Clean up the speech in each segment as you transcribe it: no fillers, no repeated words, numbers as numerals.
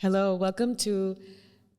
Hello, welcome to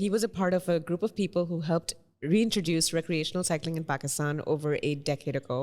he was a part of a group of people who helped reintroduce recreational cycling in Pakistan over a decade ago.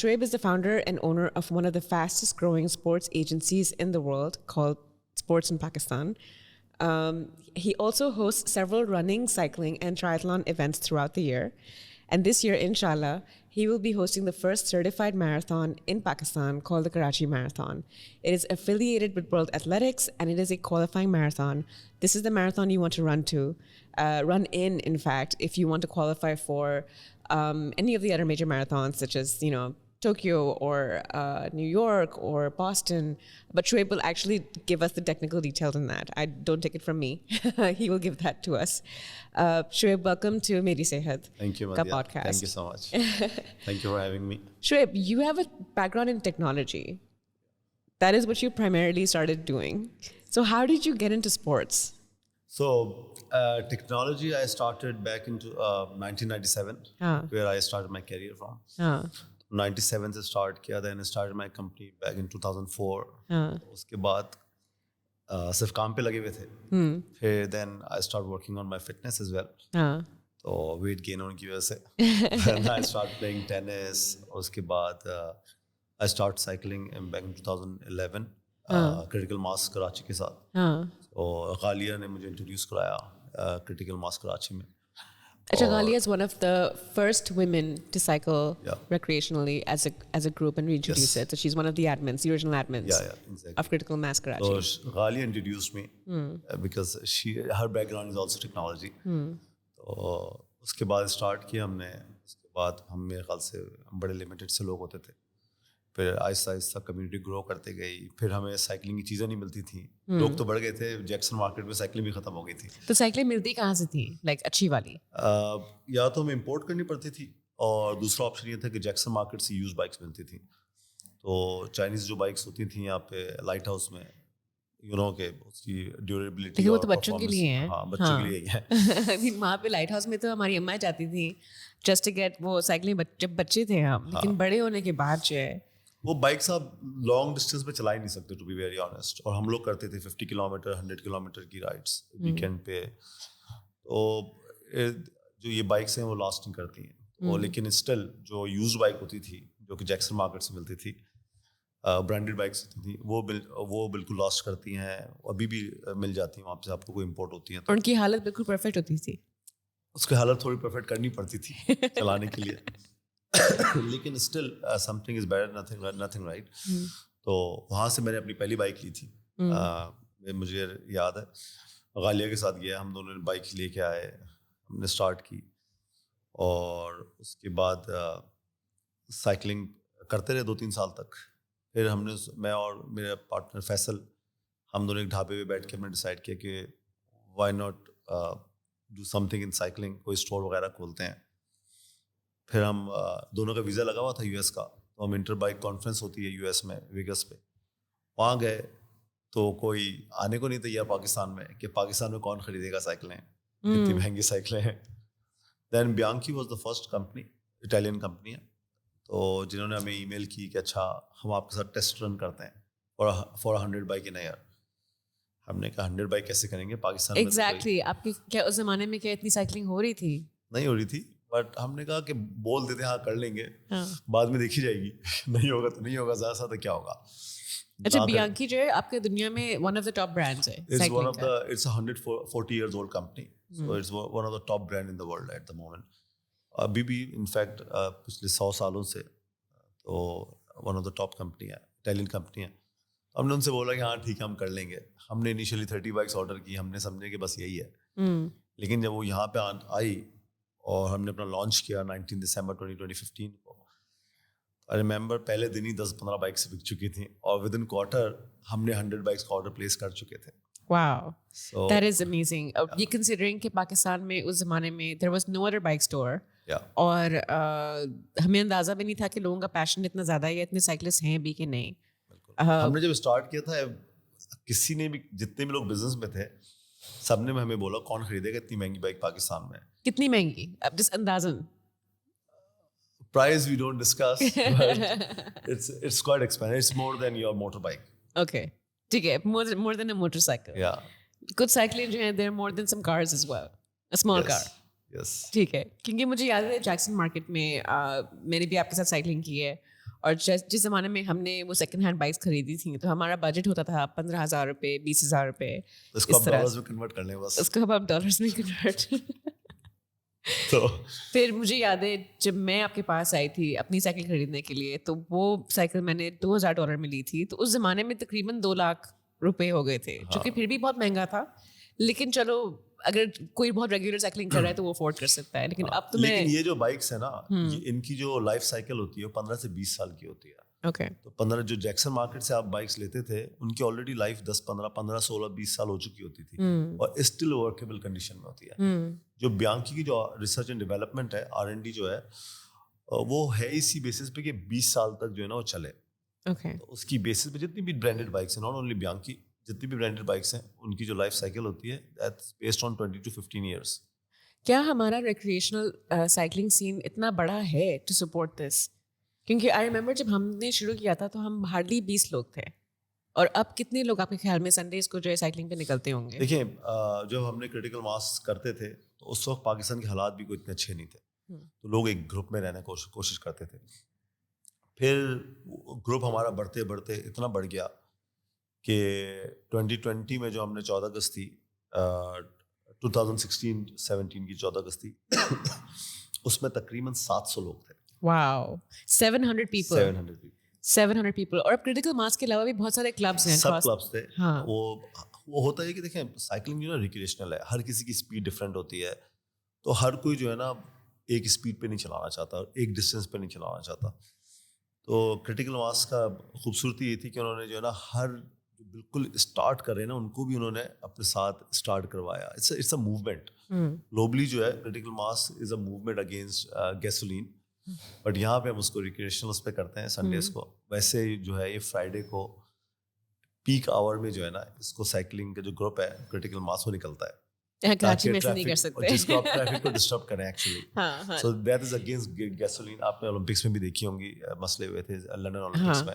Shoaib is the founder and owner of one of the fastest growing sports agencies in the world called Sports in Pakistan. He also hosts several running, cycling, and triathlon events throughout the year. And this year, inshallah, he will be hosting the first certified marathon in Pakistan called the Karachi Marathon. It is affiliated with World Athletics and it is a qualifying marathon. This is the marathon you want to run in fact, if you want to qualify for any of the other major marathons such as, Tokyo or New York or Boston. But Shoaib will actually give us the technical details on that. Don't take it from me. He will give that to us. Shoaib, welcome to Meri Sehat. Thank you, Madhya. Podcast. Thank you so much. Thank you for having me. Shoaib, you have a background in technology. That is what you primarily started doing. So how did you get into sports? So technology, I started back into 1997, where I started my career from. 97 سے start کیا. Then start my company back in 2004. اس کے بعد صرف کام پہ لگے ہوئے تھے. پھر then I start working on my fitness as well. تو ویٹ گین ہونے کی وجہ سے آئی اسٹارٹ پلئنگ ٹینس. اس کے بعد I start cycling back in 2011 critical mass Karachi کے ساتھ. تو غالیہ نے مجھے انٹروڈیوس کرایا کرٹیکل ماس کراچی میں. Acha, Ghalia is one of the first women to cycle recreationally as a group and reintroduce it. So she's one of the admins, the original admins exactly. of Critical Mass Karachi. So Ghalia introduced me because her background is also technology. تو اس کے بعد start کیا ہم نے. اس کے بعد ہم میرے خیال سے بڑے لمیٹڈ سے لوگ ہوتے تھے. پھر آہستہ آہستہ کمیونٹی گرو کرتے گئی. پھر ہمیں سائیکلنگ کی چیزیں نہیں ملتی تھیں. لوگ تو بڑھ گئے تھے. جیکسن مارکیٹ میں سائیکلنگ بھی ختم ہو گئی تھی. تو سائیکلیں ملتی کہاں سے تھیں لائک اچھی والی؟ یا تو ہمیں امپورٹ کرنی پڑتی تھی اور دوسرا آپشن یہ تھا کہ جیکسن مارکیٹ سے یوز بائکس ملتی تھیں. تو چائنیز جو بائکس ہوتی تھیں یہاں پہ لائٹ ہاؤس میں کہ اس کی ڈیوریبلٹی وہ تو بچوں کے لیے ہیں. ہاں بچوں کے لیے ہی ہے. وہاں پہ لائٹ ہاؤس میں تو ہماری اماں جاتی تھیں جسٹ ٹو گیٹ وہ سائیکلنگ جب بچے تھے ہم. لیکن بڑے ہونے کے بعد جو ہے وہ بائکس آپ لانگ ڈسٹینس پہ چلا ہی نہیں سکتے ٹو بی ویری آنیسٹ. اور ہم لوگ کرتے تھے 50 کلومیٹر 100 کلومیٹر کی رائڈس ویکینڈ پہ. تو جو یہ بائکس ہیں وہ لاسٹ نہیں کرتی ہیں. وہ لیکن اسٹل جو یوز بائک ہوتی تھی جو کہ جیکسن مارکیٹ سے ملتی تھی برانڈیڈ بائکس ہوتی تھیں وہ بالکل لاسٹ کرتی ہیں. ابھی بھی مل جاتی ہیں وہاں پہ آپ کو کوئی امپورٹ ہوتی ہیں. ان کی حالت بالکل پرفیکٹ ہوتی تھی. اس کی حالت تھوڑی پرفیکٹ کرنی پڑتی تھی چلانے کے لیے. لیکن still some thing is better nothing right. تو وہاں سے میں نے اپنی پہلی بائک لی تھی. مجھے یاد ہے غالیہ کے ساتھ گیا. ہم دونوں نے بائک لے کے آئے. ہم نے اسٹارٹ کی اور اس کے بعد سائیکلنگ کرتے رہے 2-3 سال تک. پھر ہم نے میں اور میرے پارٹنر فیصل ہم دونوں ایک ڈھابے پہ بیٹھ کے ہم نے ڈیسائڈ کیا کہ why not do something in cycling. کوئی اسٹور وغیرہ کھولتے ہیں. پھر ہم دونوں کا ویزا لگا ہوا تھا یو ایس کا. تو ہم انٹر بائک کانفرنس ہوتی ہے یو ایس میں ویگس پہ. وہاں گئے تو کوئی آنے کو نہیں تیار پاکستان میں کہ پاکستان میں کون خریدے گا سائیکلیں, اتنی مہنگی سائیکلیں ہیں. Then Bianchi was the first company, Italian company ہے, تو جنہوں نے ہمیں ای میل کی کہ اچھا ہم آپ کے ساتھ ٹیسٹ رن کرتے ہیں فار 100 بائک ان ایئر. ہم نے کہا 100 بائک کیسے کریں گے پاکستان میں. ایگزیکٹلی. آپ کی کیا اس زمانے میں کیا اتنی سائیکلنگ ہو رہی تھی؟ نہیں ہو رہی تھی, بٹ ہم نے کہا کہ بول دیتے ہاں کر لیں گے, بعد میں دیکھی جائے گی, نہیں ہوگا تو نہیں ہوگا, زیادہ زیادہ کیا ہوگا. اچھا بیانکی جو ہے آپ کی دنیا میں one of the top brands ہے. It's a 140 years old company, so it's one of the top brand in the world at the moment. ابھی بھی انفیکٹ پچھلے 100 سالوں سے تو one of the top company ہے, اٹالین کمپنی ہے. ہم نے ان سے بولا کہ ہاں ٹھیک ہے ہم کر لیں گے. ہم نے انیشلی 30 بائکس آرڈر کی. ہم نے سمجھے کہ بس یہی ہے. لیکن جب وہ یہاں پہ آئی اور ہم نے اپنا لانچ کیا 19 دسمبر 2015 کو, آئی ریممبر پہلے دن ہی 10-15 بائکس بک چکی تھیں اور ود ان کوارٹر ہم نے 100 بائکس کا آرڈر پلیس کر چکے تھے. Wow. So That is amazing. یہ considering کہ پاکستان میں اس زمانے میں there was no other bike store. yeah, اور ہمیں اندازہ بھی نہیں تھا کہ لوگوں کا پیشن اتنا زیادہ ہے, اتنے سائیکلسٹ ہیں بھی کہ نہیں. ہم نے جب اسٹارٹ کیا تھا کسی نے بھی, جتنے بھی لوگ بزنس میں تھے, سب نے ہمیں بولا کون خریدے گا اتنی مہنگی بائک پاکستان میں. کتنی مہنگی, اب جس اندازن Price we don't discuss, but it's quite expensive. It's more than your motorbike. Okay, ٹھیک ہے, more than a motorcycle. Yeah. کچھ سائیکلیں جو ہیں they're more than some cars as well, a small car. Yes. ٹھیک ہے, کیونکہ مجھے یاد ہے جیکسن مارکیٹ میں میں نے بھی آپ کے ساتھ سائیکلنگ کی ہے, اور جس زمانے میں ہم نے وہ سیکنڈ ہینڈ بائکس خریدی تھیں تو ہمارا بجٹ ہوتا تھا 15,000 روپے, 20,000 روپے. اس کو ڈالرز میں کنورٹ کر لیں بس. اس کو اب آپ ڈالرز میں کنورٹ. تو پھر مجھے یاد ہے جب میں آپ کے پاس آئی تھی اپنی سائیکل خریدنے کے لیے, تو وہ سائیکل میں نے $2,000 میں لی تھی. تو اس زمانے میں تقریباً 2 لاکھ روپے ہو گئے تھے, جو کہ پھر بھی بہت مہنگا تھا. لیکن چلو اگر کوئی بہت ریگولر سائیکلنگ کر رہا ہے تو وہ افورڈ کر سکتا ہے. لیکن اب تو میں, لیکن یہ جو بائکس ہیں نا, ان کی جو لائف سائیکل ہوتی ہے وہ 15 سے 20 سال کی ہوتی ہے. اوکے, تو 15 جو جیکسن مارکیٹ سے آپ بائکس لیتے تھے ان کی آلریڈی لائف 15 16 20 سال ہو چکی ہوتی تھی, اور اسٹل ورکیبل کنڈیشن میں ہوتی ہے. جو بیانکی کی جو ریسرچ اینڈ ڈیولپمنٹ ہے, R&D جو ہے, وہ ہے اسی بیسس پہ کہ 20 سال تک جو ہے نا وہ چلے. اوکے, تو اس کی بیسس پہ جتنی بھی برانڈیڈ بائکس ہیں, ناٹ اونلی بیانکی, جتنی بھی برانڈیڈ بائکس ہیں ان کی جو لائف سائیکل ہوتی ہے that's based on 20 to 15 years. کیا ہمارا ریکریشنل سائیکلنگ سین اتنا بڑا ہے ٹو سپورٹ دس؟ کیونکہ آئی ریمبر جب ہم نے شروع کیا تھا تو ہم ہارڈلی 20 لوگ تھے, اور اب کتنے لوگ آپ کے خیال میں سنڈیز کو جو ہے سائیکلنگ پہ نکلتے ہوں گے؟ دیکھیں, جب ہم نے کرٹیکل ماس کرتے تھے تو اس وقت پاکستان کے حالات بھی کوئی اتنے اچھے نہیں تھے, تو لوگ ایک گروپ میں رہنے کی کوشش کرتے تھے. پھر گروپ ہمارا بڑھتے بڑھتے اتنا بڑھ گیا کہ 2020 میں جو ہم نے 14 اگست تھی, 2016-17 کی 14 اگست تھی, اس میں تقریباً 700 لوگ تھے. واو, 700 people. اور اب کرٹیکل ماس کے علاوہ بھی بہت سارے کلبس ہیں, سب کلبس تھے. وہ ہوتا ہے کہ دیکھیں سائیکلنگ جو ہے نا ریکریشنل ہے, ہر کسی کی اسپیڈ ڈفرینٹ ہوتی ہے, تو ہر کوئی جو ہے نا ایک اسپیڈ پہ نہیں چلانا چاہتا, ایک ڈسٹینس پہ نہیں چلانا چاہتا. تو کرٹیکل ماس کا خوبصورتی یہ تھی کہ انہوں نے جو ہے نا ہر جو بالکل اسٹارٹ کر رہے ہیں نا ان کو بھی انہوں نے اپنے ساتھ اسٹارٹ کروایا. اٹس اے موومنٹ گلوبلی جو ہے. Critical mass is a movement against gasoline, but یہاں پہ ہم اس کو ریکریشنل اس پہ کرتے ہیں سنڈیز کو. ویسے جو ہے یہ فرائیڈے کو پیک آور میں جو ہے نا اس کو سائیکلنگ کا جو گروپ ہے کرٹیکل ماس وہ نکلتا ہے, کراچی میں سے نہیں کر سکتے جس کو آپ ٹریفک کو ڈسٹرب کریں actually. So that is against gasoline. آپ نے اولمپکس میں بھی دیکھی ہوں گی, مسئلے ہوئے تھے لنڈن اولمپکس میں,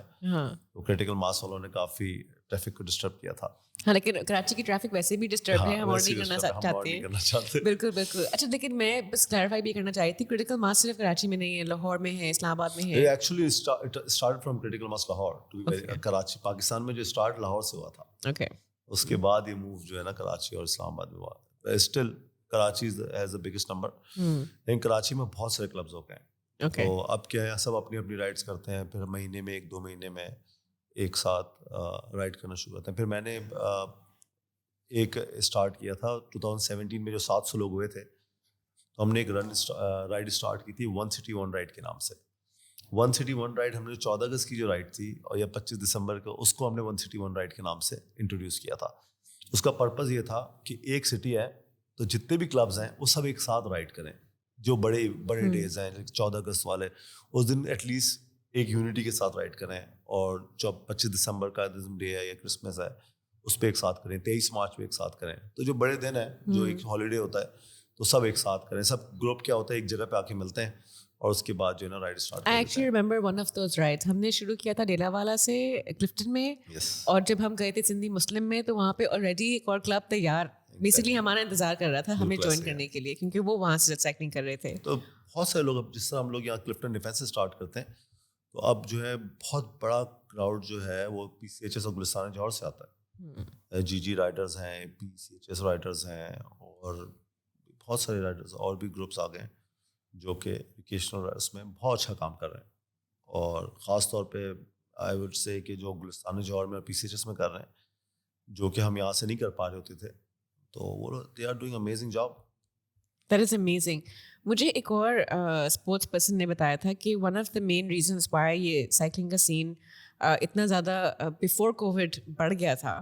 تو کرٹیکل ماس والوں نے کافی ٹریفک کو ڈسٹرب کیا تھا. ہاں, لیکن کراچی کی ٹریفک ویسے بھی ڈسٹرب ہے, ہم اور نہیں کرنا چاہتے ہیں. بالکل بالکل. اچھا, لیکن میں بس کلیریفائی بھی کرنا چاہی تھی, کرٹیکل ماس صرف کراچی میں نہیں ہے, لاہور میں ہے, اسلام آباد میں ہے. Actually start from critical mass Lahore to Karachi. Pakistan میں جو اسٹارٹ لاہور سے ہوا تھا, اوکے, اس کے بعد یہ موو جو ہے نا کراچی اور اسلام آباد میں ہوا. Still Karachi has the biggest number, لیکن کراچی میں بہت سارے کلبز ہو گئے ہیں. تو اب کیا ہے, سب اپنی اپنی رائڈس کرتے ہیں, پھر مہینے میں 1-2 مہینے میں ایک ساتھ رائڈ کرنا شروع کرتے ہیں. پھر میں نے ایک اسٹارٹ کیا تھا 2017 میں, جو 700 لوگ ہوئے تھے, تو ہم نے ایک رائڈ اسٹارٹ کی تھی 1 City 1 رائڈ کے نام سے. 1 City 1 رائڈ ہم نے 14 اگست کی جو رائڈ تھی اور یا 25 دسمبر کو, اس کو ہم نے 1 City 1 رائڈ کے نام سے انٹروڈیوس کیا تھا. اس کا پرپز یہ تھا کہ ایک سٹی ہے تو جتنے بھی کلبز ہیں وہ سب ایک ساتھ رائڈ کریں. جو بڑے ڈیز ہیں 14 اگست والے, اس دن ایٹ لیسٹ ایک یونٹی کے ساتھ رائڈ کریں, اور جو 25 دسمبر کا ڈے ہے یا کرسمس ہے اس پہ ایک ساتھ کریں, 23 مارچ پہ ایک ساتھ کریں. تو جو بڑے دن ہیں, جو ایک ہالیڈے ہوتا ہے, تو سب ایک ساتھ کریں. سب گروپ کیا ہوتا ہے, ایک جگہ پہ آ کے ملتے ہیں اور اس کے بعد جو ہے نا رائڈ اسٹارٹ کرتے ہیں. I actually remember one of those rides. ہم نے شروع کیا تھا ڈیلا والا سے کلفٹن میں, اور جب ہم گئے تھے سندھی مسلم میں تو وہاں پہ آلریڈی ایک اور کلب تیار بیسکلی ہمارا انتظار کر رہا تھا ہمیں جوائن کرنے کے لیے, کیونکہ وہ وہاں سے سائیکلنگ کر رہے تھے. تو بہت سارے لوگ, اب جس طرح ہم لوگ یہاں کلفٹن ڈیفینس سے اسٹارٹ کرتے ہیں, تو اب جو ہے بہت بڑا کراؤڈ جو ہے وہ PCHS اور گلستان جوہر سے آتا ہے. GG رائڈرز ہیں, PCHS رائڈرز ہیں, اور بہت سارے رائڈرز اور بھی گروپس آ گئے ہیں جو کہ ویکیشنل رائڈرس میں بہت اچھا کام کر رہے ہیں. اور خاص طور پہ آئی وڈ سے کہ جو گلستان جوہر میں اور PCHS میں کر رہے ہیں, جو کہ ہم یہاں سے نہیں کر پا رہے ہوتے تھے, تو وہ they are doing amazing job. That is amazing. مجھے ایک اور اسپورٹس پرسن نے بتایا تھا کہ one of the main reasons why یہ سائیکلنگ کا سین اتنا زیادہ بفور کووڈ بڑھ گیا تھا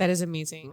That is amazing.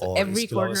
So every corner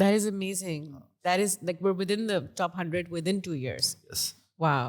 That is amazing. That is like we're within the top 100 within 2 years. Yes. Wow.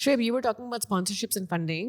Shoaib, you were talking about sponsorships and funding.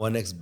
1x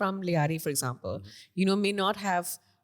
from Liari, for example, may not have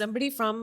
somebody from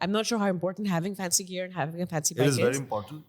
I'm not sure how important having fancy gear and having a fancy bike is. It is very important.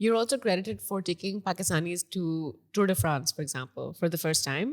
you're also credited for taking Pakistanis to Tour de France, for example, for the first time.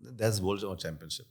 That's World Championship.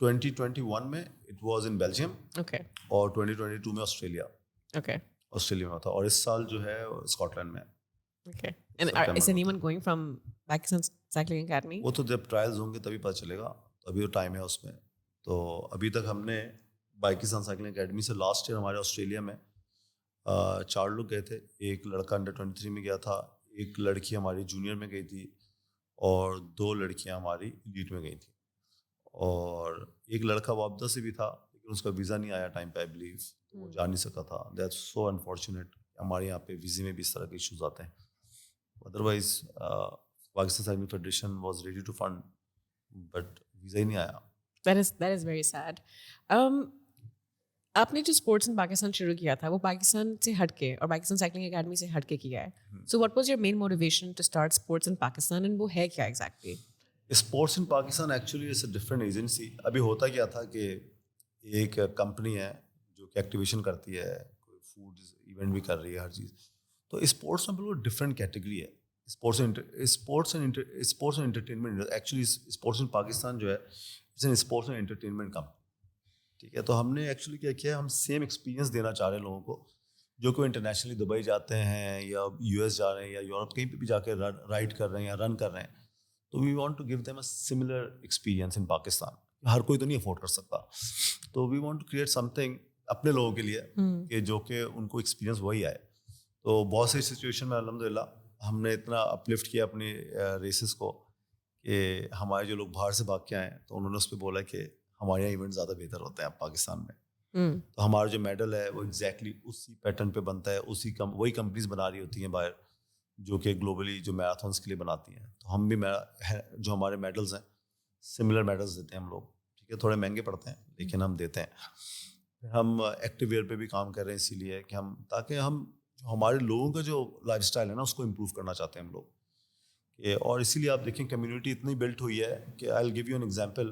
2021 میں it was in Belgium okay اور 2022 میں Australia میں تھا, اور اس سال جو ہے Scott land میں. Okay. And is anyone going from Pakistan Cycling Academy? وہ تو جب ٹرائلز ہوں گے تبھی پتہ چلے گا, ابھی تو ٹائم ہے اس میں. تو ابھی تک ہم نے پاکستان سائیکلنگ اکیڈمی سے لاسٹ ایئر ہمارے آسٹریلیا میں 4 لوگ گئے تھے. ایک لڑکا انڈر 23 میں گیا تھا, ایک لڑکی ہماری جونیئر میں گئی تھی, اور 2 لڑکیاں ہماری ایلیٹ میں گئی تھیں, اور ایک لڑکا وابدہ سے بھی تھا لیکن اس کا ویزا نہیں آیا ٹائم پہ, آئی بلیو وہ جا نہیں سکا تھا. That's so unfortunate. ہمارے یہاں پہ ویزے میں بھی اس طرح کے ایشوز آتے ہیں. Otherwise Pakistan cycling federation was ready to fund, but visa ہی نہیں آیا. That is very sad. آپ نے جو اسپورٹس ان پاکستان شروع کیا تھا وہ پاکستان سے ہٹ کے اور پاکستان سائیکلنگ اکیڈمی سے ہٹ کے کیا ہے. So what was your main motivation to start sports in Pakistan, and وہ ہے کیا exactly? Sports in Pakistan actually is a different agency. ابھی ہوتا کیا تھا کہ ایک کمپنی ہے جو کہ ایکٹیویشن کرتی ہے, کوئی فوڈ ایونٹ بھی کر رہی ہے, ہر چیز. تو اسپورٹس میں بالکل ڈفرینٹ کیٹیگری ہے. Sports and entertainment, actually sports in Pakistan جو ہے it's an sports and entertainment company. ٹھیک ہے, تو ہم نے ایکچولی کیا کیا, ہم سیم ایکسپیرینس دینا چاہ رہے ہیں لوگوں کو جو کہ انٹرنیشنلی دبئی جاتے ہیں یا یو ایس جا رہے ہیں یا یورپ کہیں پہ بھی جا کے رائڈ کر رہے ہیں یا رن کر رہے ہیں. تو we want to give them a similar experience in Pakistan. ہر کوئی تو نہیں افورڈ کر سکتا, تو we want to create something اپنے لوگوں کے لیے کہ جو کہ ان کو ایکسپیرینس وہی آئے. تو بہت سی سچویشن میں الحمد للہ ہم نے اتنا اپلفٹ کیا اپنی ریسز کو کہ ہمارے جو لوگ باہر سے بھاگ کے آئے ہیں تو انہوں نے اس پہ بولا کہ ہمارے یہاں ایونٹ زیادہ بہتر ہوتے ہیں اب پاکستان میں. تو ہمارا جو میڈل ہے وہ ایگزیکٹلی اسی پیٹرن پہ بنتا ہے, وہی کمپنیز بنا رہی ہوتی ہیں باہر جو کہ گلوبلی جو میراتھنس کے لیے بناتی ہیں. تو ہم بھی جو ہمارے میڈلز ہیں سملر میڈلز دیتے ہیں ہم لوگ. ٹھیک ہے, تھوڑے مہنگے پڑتے ہیں لیکن ہم دیتے ہیں. ہم ایکٹیو ویئر پہ بھی کام کر رہے ہیں اسی لیے کہ ہم تاکہ ہم ہمارے لوگوں کا جو لائف اسٹائل ہے نا اس کو امپروو کرنا چاہتے ہیں ہم لوگ. اور اسی لیے آپ دیکھیں کمیونٹی اتنی بلٹ ہوئی ہے کہ I will give you an example.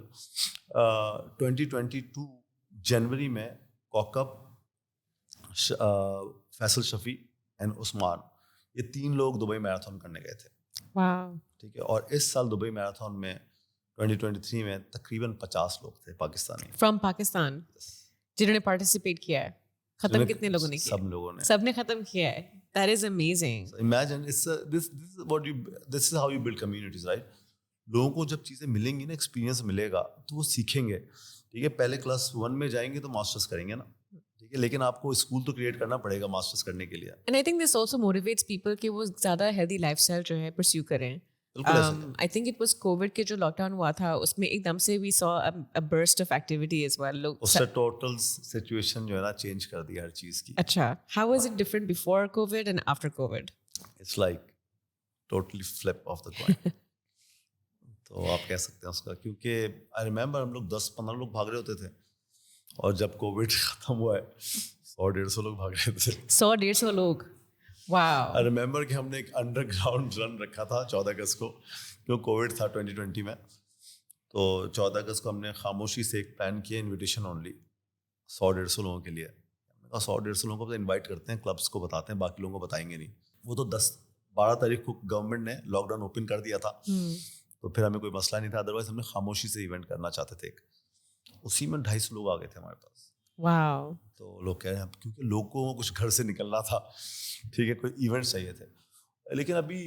2022 جنوری میں کوکب, فیصل شفیع اینڈ عثمان, یہ 3 لوگ دبئی میراتھن کرنے گئے تھے. ٹھیک ہے, اور اس سال دبئی میراتھن میں 2023 میں تقریباً 50 لوگ تھے پاکستانی فرام پاکستان جنہوں نے پارٹیسپیٹ کیا ہے. ختم کتنے لوگوں نے کیا؟ سب لوگوں نے, سب نے ختم کیا ہے. That is amazing. Imagine this is how you build communities, right? لوگوں کو جب چیزیں ملیں گی نا, ایکسپیرینس ملے گا تو وہ سیکھیں گے. ٹھیک ہے, پہلے کلاس 1 میں جائیں گے تو ماسٹرس کریں گے نا, ٹھیک ہے, لیکن آپ کو اسکول تو کریٹ کرنا پڑے گا ماسٹرس کرنے کے لیے. And I think this also motivates people کہ وہ زیادہ ہیلدی لائف اسٹائل جو ہے پرسیو کریں. I think it was COVID کے جو لاک ڈاؤن ہوا تھا اس میں ایک دم سے we saw a burst of activity as well. لوگ اس سے ٹوٹل سچویشن جو ہے نا چینج کر دی ہر چیز کی. اچھا, how was it different before COVID and after COVID? It's like totally flip of the coin. تو آپ کہہ سکتے ہیں اس کا, کیونکہ آئی ریممبر ہم لوگ 10-15 لوگ بھاگ رہے ہوتے تھے, اور جب کووڈ ختم ہوا ہے 100-150 لوگ بھاگ رہے تھے. 100-150 لوگ. واو. آئی ریممبر کہ ہم نے ایک انڈر گراؤنڈ رن رکھا تھا 14 اگست کو, کیوں کووڈ تھا 2020 میں. تو 14 اگست کو ہم نے خاموشی سے ایک پلان کیا, انویٹیشن اونلی 100-150 لوگوں کے لیے. ہم نے کہا 100-150 لوگوں کو انوائٹ کرتے ہیں, کلبس کو بتاتے ہیں, باقی لوگوں کو بتائیں گے نہیں. وہ تو 12 تاریخ کو گورنمنٹ نے لاک ڈاؤن اوپن کر دیا تھا, تو پھر ہمیں کوئی مسئلہ نہیں تھا. ادروائز ہم نے خاموشی سے ایونٹ کرنا چاہتے تھے. اسی میں 250 لوگ آ گئے تھے ہمارے پاس. واو. تو لوگ کہہ رہے ہیں کیونکہ لوگوں کو کچھ گھر سے نکلنا تھا, ٹھیک ہے, کوئی ایونٹ چاہیے تھے. لیکن ابھی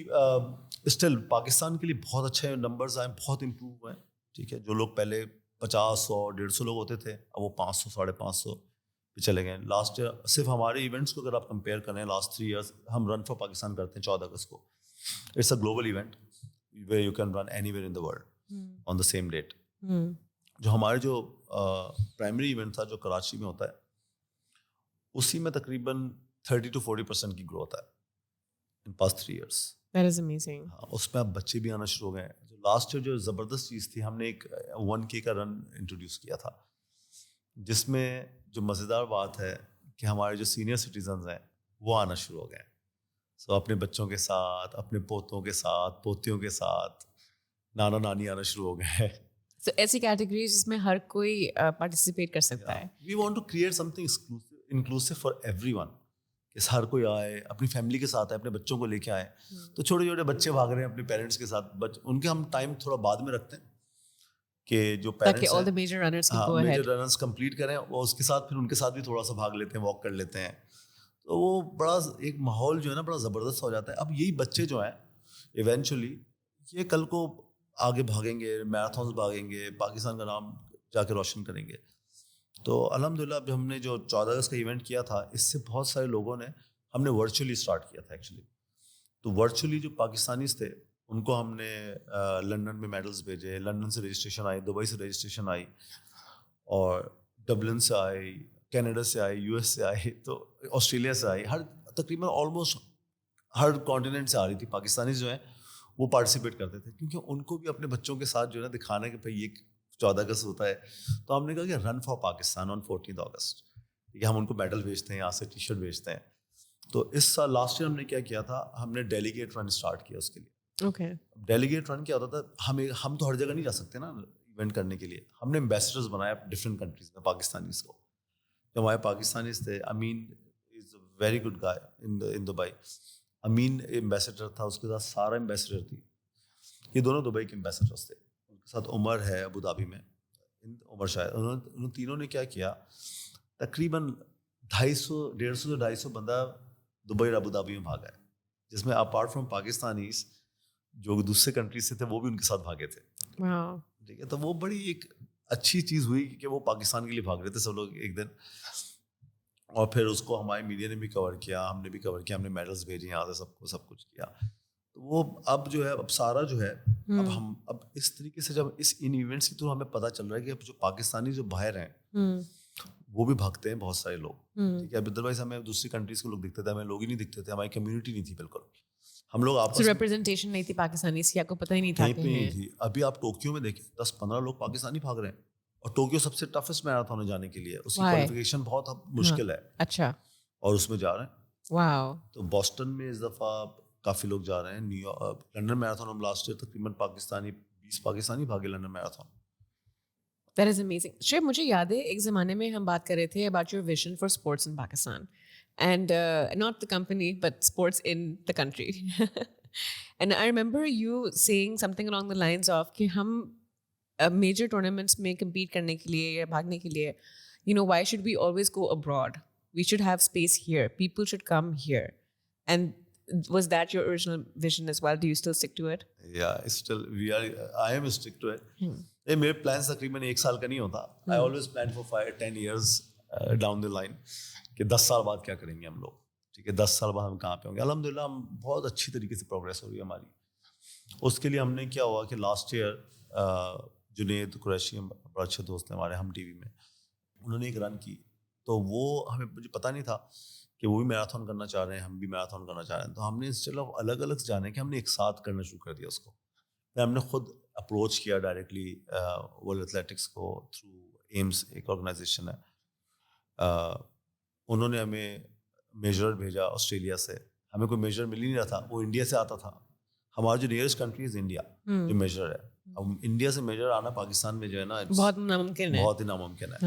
اسٹل پاکستان کے لیے بہت اچھے نمبرز آئے, بہت امپروو ہوئے ہیں. ٹھیک ہے, جو لوگ پہلے 50-100-150 لوگ ہوتے تھے اب وہ 500-550 پہ چلے گئے. لاسٹ ایئر صرف ہمارے ایونٹس کو اگر آپ کمپیئر کریں لاسٹ 3 ایئرس, ہم رن فار پاکستان کرتے ہیں 14 اگست کو. It's a global event where you can run anywhere in the world on the same date. جو ہمارے جو پرائمری ایونٹ تھا جو کراچی میں ہوتا ہے, اسی میں تقریباً 30-40% کی گروتھ ہے in past 3 years. That is amazing. اس میں اب بچے بھی آنا شروع ہو گئے ہیں. لاسٹ ایئر جو زبردست چیز تھی, ہم نے ایک 1K کا رن انٹروڈیوس کیا تھا, جس میں جو مزیدار بات ہے کہ ہمارے جو سینئر سٹیزنز ہیں وہ آنا شروع ہو گئے ہیں. سو اپنے بچوں کے ساتھ, اپنے پوتوں کے ساتھ, پوتیوں کے ساتھ, نانا نانی آنا شروع ہو گئے ہیں. So ایسی کیٹیگریز جس میں ہر کوئی پارٹیسپیٹ کر سکتا ہے. We want to create something inclusive for everyone, کہ ہر کوئی آئے, اپنی فیملی کے ساتھ آئے, اپنے بچوں کو لے کے آئے. تو چھوٹے چھوٹے بچے بھاگ رہے ہیں اپنے پیرنٹس کے ساتھ, ان کے ہم ٹائم تھوڑا بعد میں رکھتے ہیں کہ جو تاکہ parents all the major runners can ہاں go ahead. Major runners complete کریں وہ اس کے ساتھ پھر ان کے ساتھ بھی تھوڑا سا بھاگ لیتے ہیں, واک کر لیتے ہیں, تو وہ بڑا ایک ماحول جو ہے نا بڑا زبردست ہو جاتا ہے. اب یہی بچے جو ہیں ایونچولی یہ کل کو آگے بھاگیں گے, میراتھنس بھاگیں گے, پاکستان کا نام جا کے روشن کریں گے. تو الحمدللہ اب ہم نے جو 14 اگست کا ایونٹ کیا تھا اس سے بہت سارے لوگوں نے, ہم نے ورچولی اسٹارٹ کیا تھا ایکچولی. تو ورچولی جو پاکستانیز تھے ان کو ہم نے لنڈن میں میڈلز بھیجے, لنڈن سے رجسٹریشن آئی, دبئی سے رجسٹریشن آئی, اور ڈبلن سے آئی, کینیڈا سے آئی, یو ایس سے آئی, تو آسٹریلیا سے آئی, ہر تقریباً آلموسٹ ہر کانٹیننٹ سے آ رہی تھی. پاکستانیز جو ہیں وہ پارٹیسپیٹ کرتے تھے کیونکہ ان کو بھی اپنے بچوں کے ساتھ جو ہے نا دکھانا کہ بھائی یہ 14 اگست ہوتا ہے. تو ہم نے کہا کہ رن فار پاکستان آن 14 اگست, ٹھیک ہے, ہم ان کو میڈل بھیجتے ہیں, یہاں سے ٹی شرٹ بھیجتے ہیں. تو اس سال لاسٹ ایئر ہم نے کیا کیا تھا, ہم نے ڈیلیگیٹ رن اسٹارٹ کیا اس کے لیے. Okay. ڈیلیگیٹ رن کیا ہوتا تھا, ہم تو ہر جگہ نہیں جا سکتے نا ایونٹ کرنے کے لیے. ہم نے امبیسڈرز بنایا ڈفرینٹ کنٹریز میں پاکستانیز کو. جو ہمارے پاکستانیز تھے, Amin is a very good guy in Dubai, Amin ambassador تھا, اس کے ساتھ سارا امبیسڈر تھی, یہ دونوں دبئی کے امبیسڈرس تھے. ان کے ساتھ عمر ہے ابو دھابی میں, عمر شاید. انہوں تینوں نے کیا کیا, تقریباً 150 سے 250 بندہ دبئی اور ابو دھابی میں بھاگا ہے, جس میں اپارٹ فرام پاکستانیز جو دوسرے کنٹریز سے تھے وہ بھی ان کے ساتھ بھاگے تھے. Wow. ٹھیک ہے, تو وہ بڑی ایک اچھی چیز ہوئی کہ وہ پاکستان کے لیے بھاگ رہے تھے سب لوگ ایک دن. اور پھر اس کو ہماری میڈیا نے بھی کور کیا, ہم نے بھی کور کیا, ہم نے میڈلز بھیجے یہاں سے, سب کچھ کیا. تو وہ اب جو ہے, اب سارا جو ہے, اب اس طریقے سے جب ان ایونٹس کے تھرو ہمیں پتہ چل رہا ہے کہ اب جو پاکستانی جو باہر ہیں وہ بھی بھاگتے ہیں بہت سارے لوگ. ٹھیک ہے, ادروائز ہمیں دوسری کنٹریز کے لوگ دکھتے تھے, ہمیں لوگ ہی نہیں دکھتے تھے, ہماری کمیونٹی نہیں تھی بالکل. ہم لوگ آپس میں ریپرزنٹیشن نہیں تھی پاکستانی کی, آپ کو پتہ ہی نہیں تھا کہیں پہ نہیں تھی. ابھی آپ ٹوکیو میں دیکھیں 10-15 لوگ پاکستانی بھاگ رہے ہیں, اور ٹوکیو سب سے ٹفسٹ میراتھن ہے جانے کے لیے, اس کی کوالیفیکیشن بہت مشکل ہے. اچھا, اور اس میں جا رہے ہیں. واو. تو بوسٹن میں اس دفعہ کافی لوگ جا رہے ہیں. نیو یارک, لنڈن میراتھن ہم لاسٹ ایئر تقریباً 20 پاکستانی بھاگے London marathon. That is amazing. Shoaib, مجھے یاد ہے ایک زمانے میں ہم بات کر رہے تھے about your vision for sports in Pakistan and not the company but sports in the country. And I remember you saying something along the lines of کہ ہم major tournaments میں compete کرنے کے لیے یا بھاگنے کے لیے, why should we always go abroad? We should have space here. People should come here. And was that your original vision as well? Do you still stick to it? Yeah, still I am stick to it. میرے plans تقریباً 1 سال کا نہیں ہوتا. I always plan for 5-10 years down the line کہ 10 سال بعد کیا کریں گے ہم لوگ. ٹھیک ہے, 10 سال بعد ہم کہاں پہ ہوں گے. الحمدللہ ہم بہت اچھی طریقے سے پروگریس ہو رہی ہے ہماری. اس کے لیے ہم نے کیا ہوا کہ لاسٹ ایئر جنید قریشی بڑا اچھے دوست ہیں ہمارے, ہم ٹی وی میں, انہوں نے ایک رن کی. تو وہ ہمیں مجھے پتہ نہیں تھا کہ وہ بھی میراتھن کرنا چاہ رہے ہیں, ہم بھی میراتھن کرنا چاہ رہے ہیں. تو ہم نے انسٹیڈ آف الگ الگ جانے کے ہم نے ایک ساتھ کرنا شروع کر دیا اس کو. ہم نے خود اپروچ کیا ڈائریکٹلی ورلڈ ایتھلیٹکس کو تھرو ایمس, ایک آرگنائزیشن ہے. انہوں نے ہمیں میجر بھیجا آسٹریلیا سے. ہمیں کوئی میجر مل ہی نہیں رہا تھا, وہ انڈیا سے آتا تھا. ہمارا جو نیئرسٹ کنٹری از انڈیا جو میجر ہے. اب انڈیا سے میجر آنا پاکستان میں جو ہے نا بہت ناممکن ہے, بہت ہی ناممکن ہے.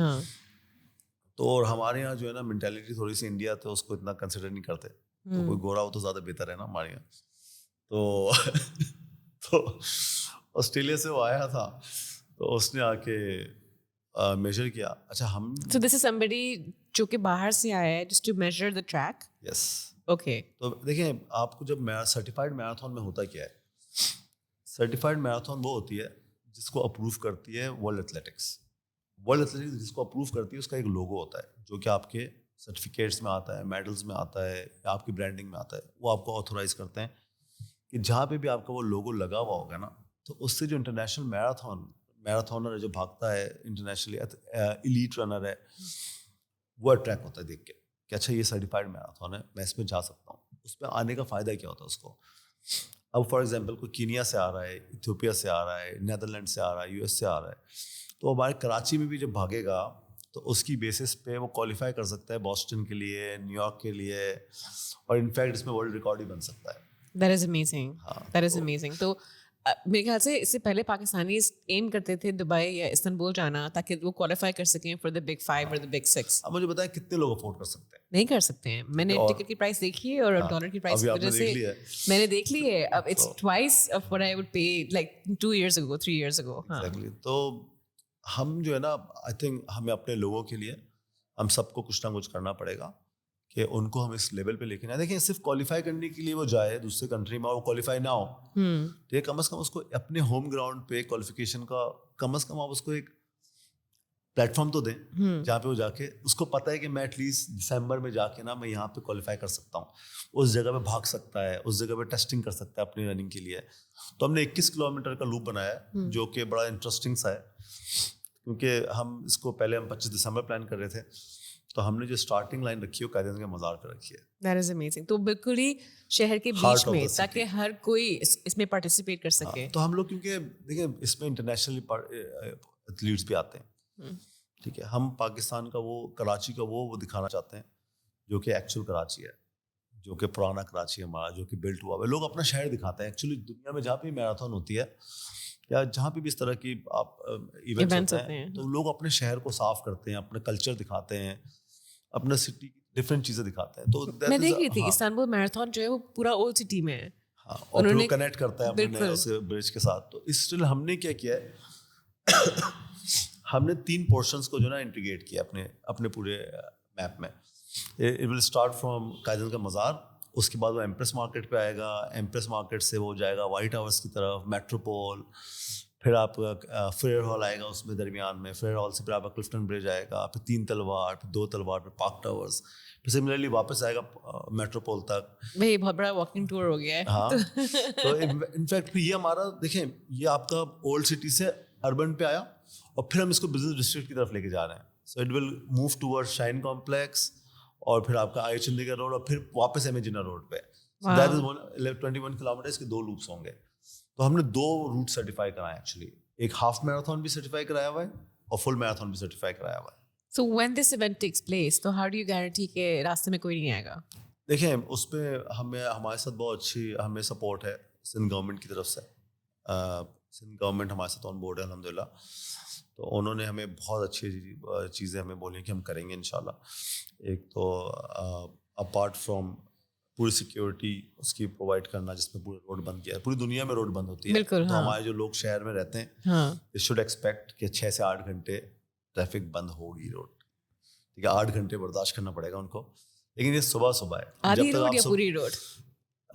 تو اور ہمارے یہاں جو ہے نا مینٹیلٹی تھوڑی سی انڈیا, تو اس کو اتنا کنسیڈر نہیں کرتے. تو کوئی گورا ہو تو زیادہ بہتر ہے نا ہمارے یہاں. تو آسٹریلیا سے وہ آیا تھا, تو اس نے آ کے میجر کیا. اچھا ہم So this is somebody جو کہ باہر سے آیا ہے just to measure the track. Yes. Okay. تو دیکھیں آپ کو جب سرٹیفائڈ میراتھن میں ہوتا کیا ہے, سرٹیفائڈ میراتھن وہ ہوتی ہے جس کو اپروو کرتی ہے ورلڈ ایتھلیٹکس. ورلڈ ایتھلیٹکس جس کو اپروو کرتی ہے اس کا ایک لوگو ہوتا ہے جو کہ آپ کے سرٹیفکیٹس میں آتا ہے, میڈلز میں آتا ہے, یا آپ کی برانڈنگ میں آتا ہے. وہ آپ کو آتھورائز کرتے ہیں کہ جہاں پہ بھی آپ کا وہ لوگو لگا ہوا ہوگا نا, تو اس سے جو انٹرنیشنل میراتھنر جو بھاگتا ہے, انٹرنیشنلی ایلیٹ رنر ہے, وہ اٹریکٹ ہوتا ہے دیکھ کے کہ اچھا یہ سرٹیفائڈ میراتھن ہے, میں اس میں جا سکتا ہوں. اس پہ آنے کا فائدہ کیا ہوتا ہے اس کو. اب فار ایگزامپل کوئی کینیا سے آ رہا ہے, ایتھوپیا سے آ رہا ہے, نیدرلینڈ سے آ رہا ہے, US سے آ رہا ہے, تو ہمارے کراچی میں بھی جب بھاگے گا تو اس کی بیسس پہ وہ کوالیفائی کر سکتا ہے بوسٹن کے لیے, نیو یارک کے لیے, اور انفیکٹ اس میں ورلڈ ریکارڈ ہی بن سکتا ہے. That is amazing. That is amazing. تو میرے خیال سے اس سے پہلے پاکستانی ایم کرتے تھے دبئی یا استنبول جانا تاکہ وہ کوالیفائی کر سکیں فار دا بگ 5 اور دا بگ 6. اب مجھے بتائیں کتنے لوگ افورڈ کر سکتے ہیں؟ نہیں کر سکتے ہیں. میں نے ٹکٹ کی پرائس دیکھی ہے اور ڈالر کی پرائس کی وجہ سے میں نے دیکھ لی ہے. اب it's twice of what I would pay like 2 years ago 3 years ago. تو ہم جو ہے نا آئی تھنک ہمیں اپنے لوگوں کے لیے ہم سب کو کچھ نہ کچھ کرنا پڑے گا کہ ان کو ہم اس لیول پہ لے کے جائیں. دیکھیں صرف کوالیفائی کرنے کے لیے وہ جائے دوسرے کنٹری میں اور وہ کوالیفائی نہ ہو تو یہ کم از کم اس کو اپنے ہوم گراؤنڈ پہ کوالیفیکیشن کا کم از کم آپ اس کو ایک پلیٹ فارم تو دیں جہاں پہ وہ جا کے اس کو پتہ ہے کہ میں ایٹ لیسٹ دسمبر میں جا کے نا میں یہاں پہ کوالیفائی کر سکتا ہوں, اس جگہ پہ بھاگ سکتا ہے, اس جگہ پہ ٹیسٹنگ کر سکتا ہے اپنی رننگ کے لیے. تو ہم نے 21 کلومیٹر کا لوپ بنایا ہے جو کہ بڑا انٹرسٹنگ سا ہے کیونکہ ہم اس کو پہلے ہم 25 دسمبر پلان کر رہے تھے تو ہم نے جو اسٹارٹنگ لائن رکھی ہے وہ قائدین کے مزار پہ رکھی ہے. That is amazing. تو بالکل ہی شہر کے بیچ میں تاکہ ہر کوئی اس میں پارٹیسپیٹ کر سکے. تو ہم لوگ کیونکہ دیکھیں اس میں انٹرنیشنلی ایتھلیٹس بھی آتے ہیں, ٹھیک ہے. ہم پاکستان کا وہ کراچی کا وہ دکھانا چاہتے ہیں جو کہ ایکچوئل کراچی ہے, جو کہ پرانا کراچی ہے ہمارا, جو کہ بلٹ ہوا ہے. لوگ اپنا شہر دکھاتے ہیں ایکچولی دنیا میں جہاں پہ میراتھن ہوتی ہے یا جہاں پہ بھی اس طرح کی آپ ایونٹس ہوتے ہیں تو لوگ اپنے شہر کو صاف کرتے ہیں, اپنے کلچر دکھاتے ہیں, اپنا سٹی ڈفرینٹ چیزیں دکھاتے ہیں. تو میں دیکھ رہی تھی استنبول میراتھن جو ہے وہ پورا اولڈ سٹی میں ہے. ہاں, اور پھر وہ کنیکٹ کرتا ہے اپنے اس برج کے ساتھ. تو اس لیے ہم نے کیا کیا ہے ہم نے 3 پورشنس کو جو نا انٹیگریٹ کیا اپنے پورے میپ میں. اٹ ول اسٹارٹ فرام قائدین کا مزار, اس کے بعد وہ ایمپریس مارکیٹ پہ آئے گا, ایمپریس مارکیٹ سے وہ جائے گا وائٹ ہاؤس کی طرف, میٹروپول, پھر آپ کا فریر ہال آئے گا اس میں درمیان میں, فریر ہال سے پھر آپ کا کلفٹن برج آئے گا, پھر 3 تلوار, پھر 2 تلوار, پھر پارک ٹاورس, پھر سملرلی واپس آئے گا میٹروپول تک. بھائی بہت بڑا واکنگ ٹور ہو گیا ہے. ہاں, تو انفیکٹ یہ ہمارا دیکھیں یہ آپ کا اولڈ سٹی سے اربن پہ آیا اور پھر ہم اس کو بزنس ڈسٹرکٹ کی طرف لے کے جا رہے ہیں. So it will move toward shine complex اور پھر آپ کا آئی چندی گڑھ روڈ اور پھر واپس ایم اے جناح روڈ پہ. دیٹ از 21 کلومیٹر کے 2 لوپس ہوں گے. تو ہم نے 2 روٹ سرٹیفائی کرائے ایکچولی, ایک ہاف میراتھن بھی سرٹیفائی کرایا ہوا ہے اور فل میراتھن بھی سرٹیفائی کرایا ہوا ہے. So when this event takes place, تو how do you guarantee کہ راستے میں کوئی نہیں آئے گا؟ دیکھیں اس پہ ہمارے ساتھ بہت اچھی ہمیں سپورٹ ہے سندھ گورنمنٹ کی طرف سے. سندھ گورنمنٹ ہمارے ساتھ آن بورڈ ہے الحمدللہ. تو انہوں نے ہمیں بہت اچھی چیزیں ہمیں بولی کہ ہم کریں گے انشاءاللہ. ایک تو اپارٹ فرام پوری سیکیورٹی اس کی پرووائڈ کرنا جس میں پورے روڈ بند کیا ہے, پوری دنیا میں روڈ بند ہوتی ہے, تو ہمارے جو لوگ شہر میں رہتے ہیں اس شوڈ ایکسپیکٹ کہ 6 سے 8 گھنٹے ٹریفک بند ہوگی روڈ, ٹھیک ہے. 8 گھنٹے برداشت کرنا پڑے گا ان کو, لیکن یہ صبح ہے. آدھی روڈ یا پوری روڈ؟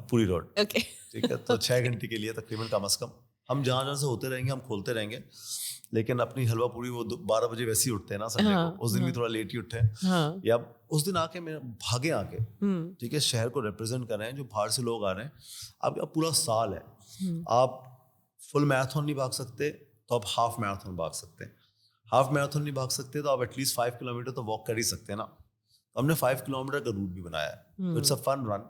پوری روڈ, ٹھیک ہے. تو 6 گھنٹے کے لیے تقریباً کم از کم ہم جہاں سے ہوتے رہیں گے ہم کھولتے رہیں گے, لیکن اپنی حلوہ پوری وہ 12 بجے ویسے ہی اٹھتے ہیں نا سنڈے کو, اس دن بھی تھوڑا لیٹ ہی اٹھے یا اس دن آ کے بھاگے آ کے, ٹھیک ہے, شہر کو ریپرزینٹ کر رہے ہیں. جو باہر سے لوگ آ رہے ہیں, آپ کا پورا سال ہے, آپ فل میراتھن نہیں بھاگ سکتے تو آپ ہاف میراتھن بھاگ سکتے ہیں. ہاف میراتھن نہیں بھاگ سکتے تو آپ ایٹ لیسٹ 5 کلومیٹر تو واک کر ہی سکتے ہیں نا. تو ہم نے 5 کلومیٹر کا روٹ بھی بنایا ہے. اٹس اے فن رن.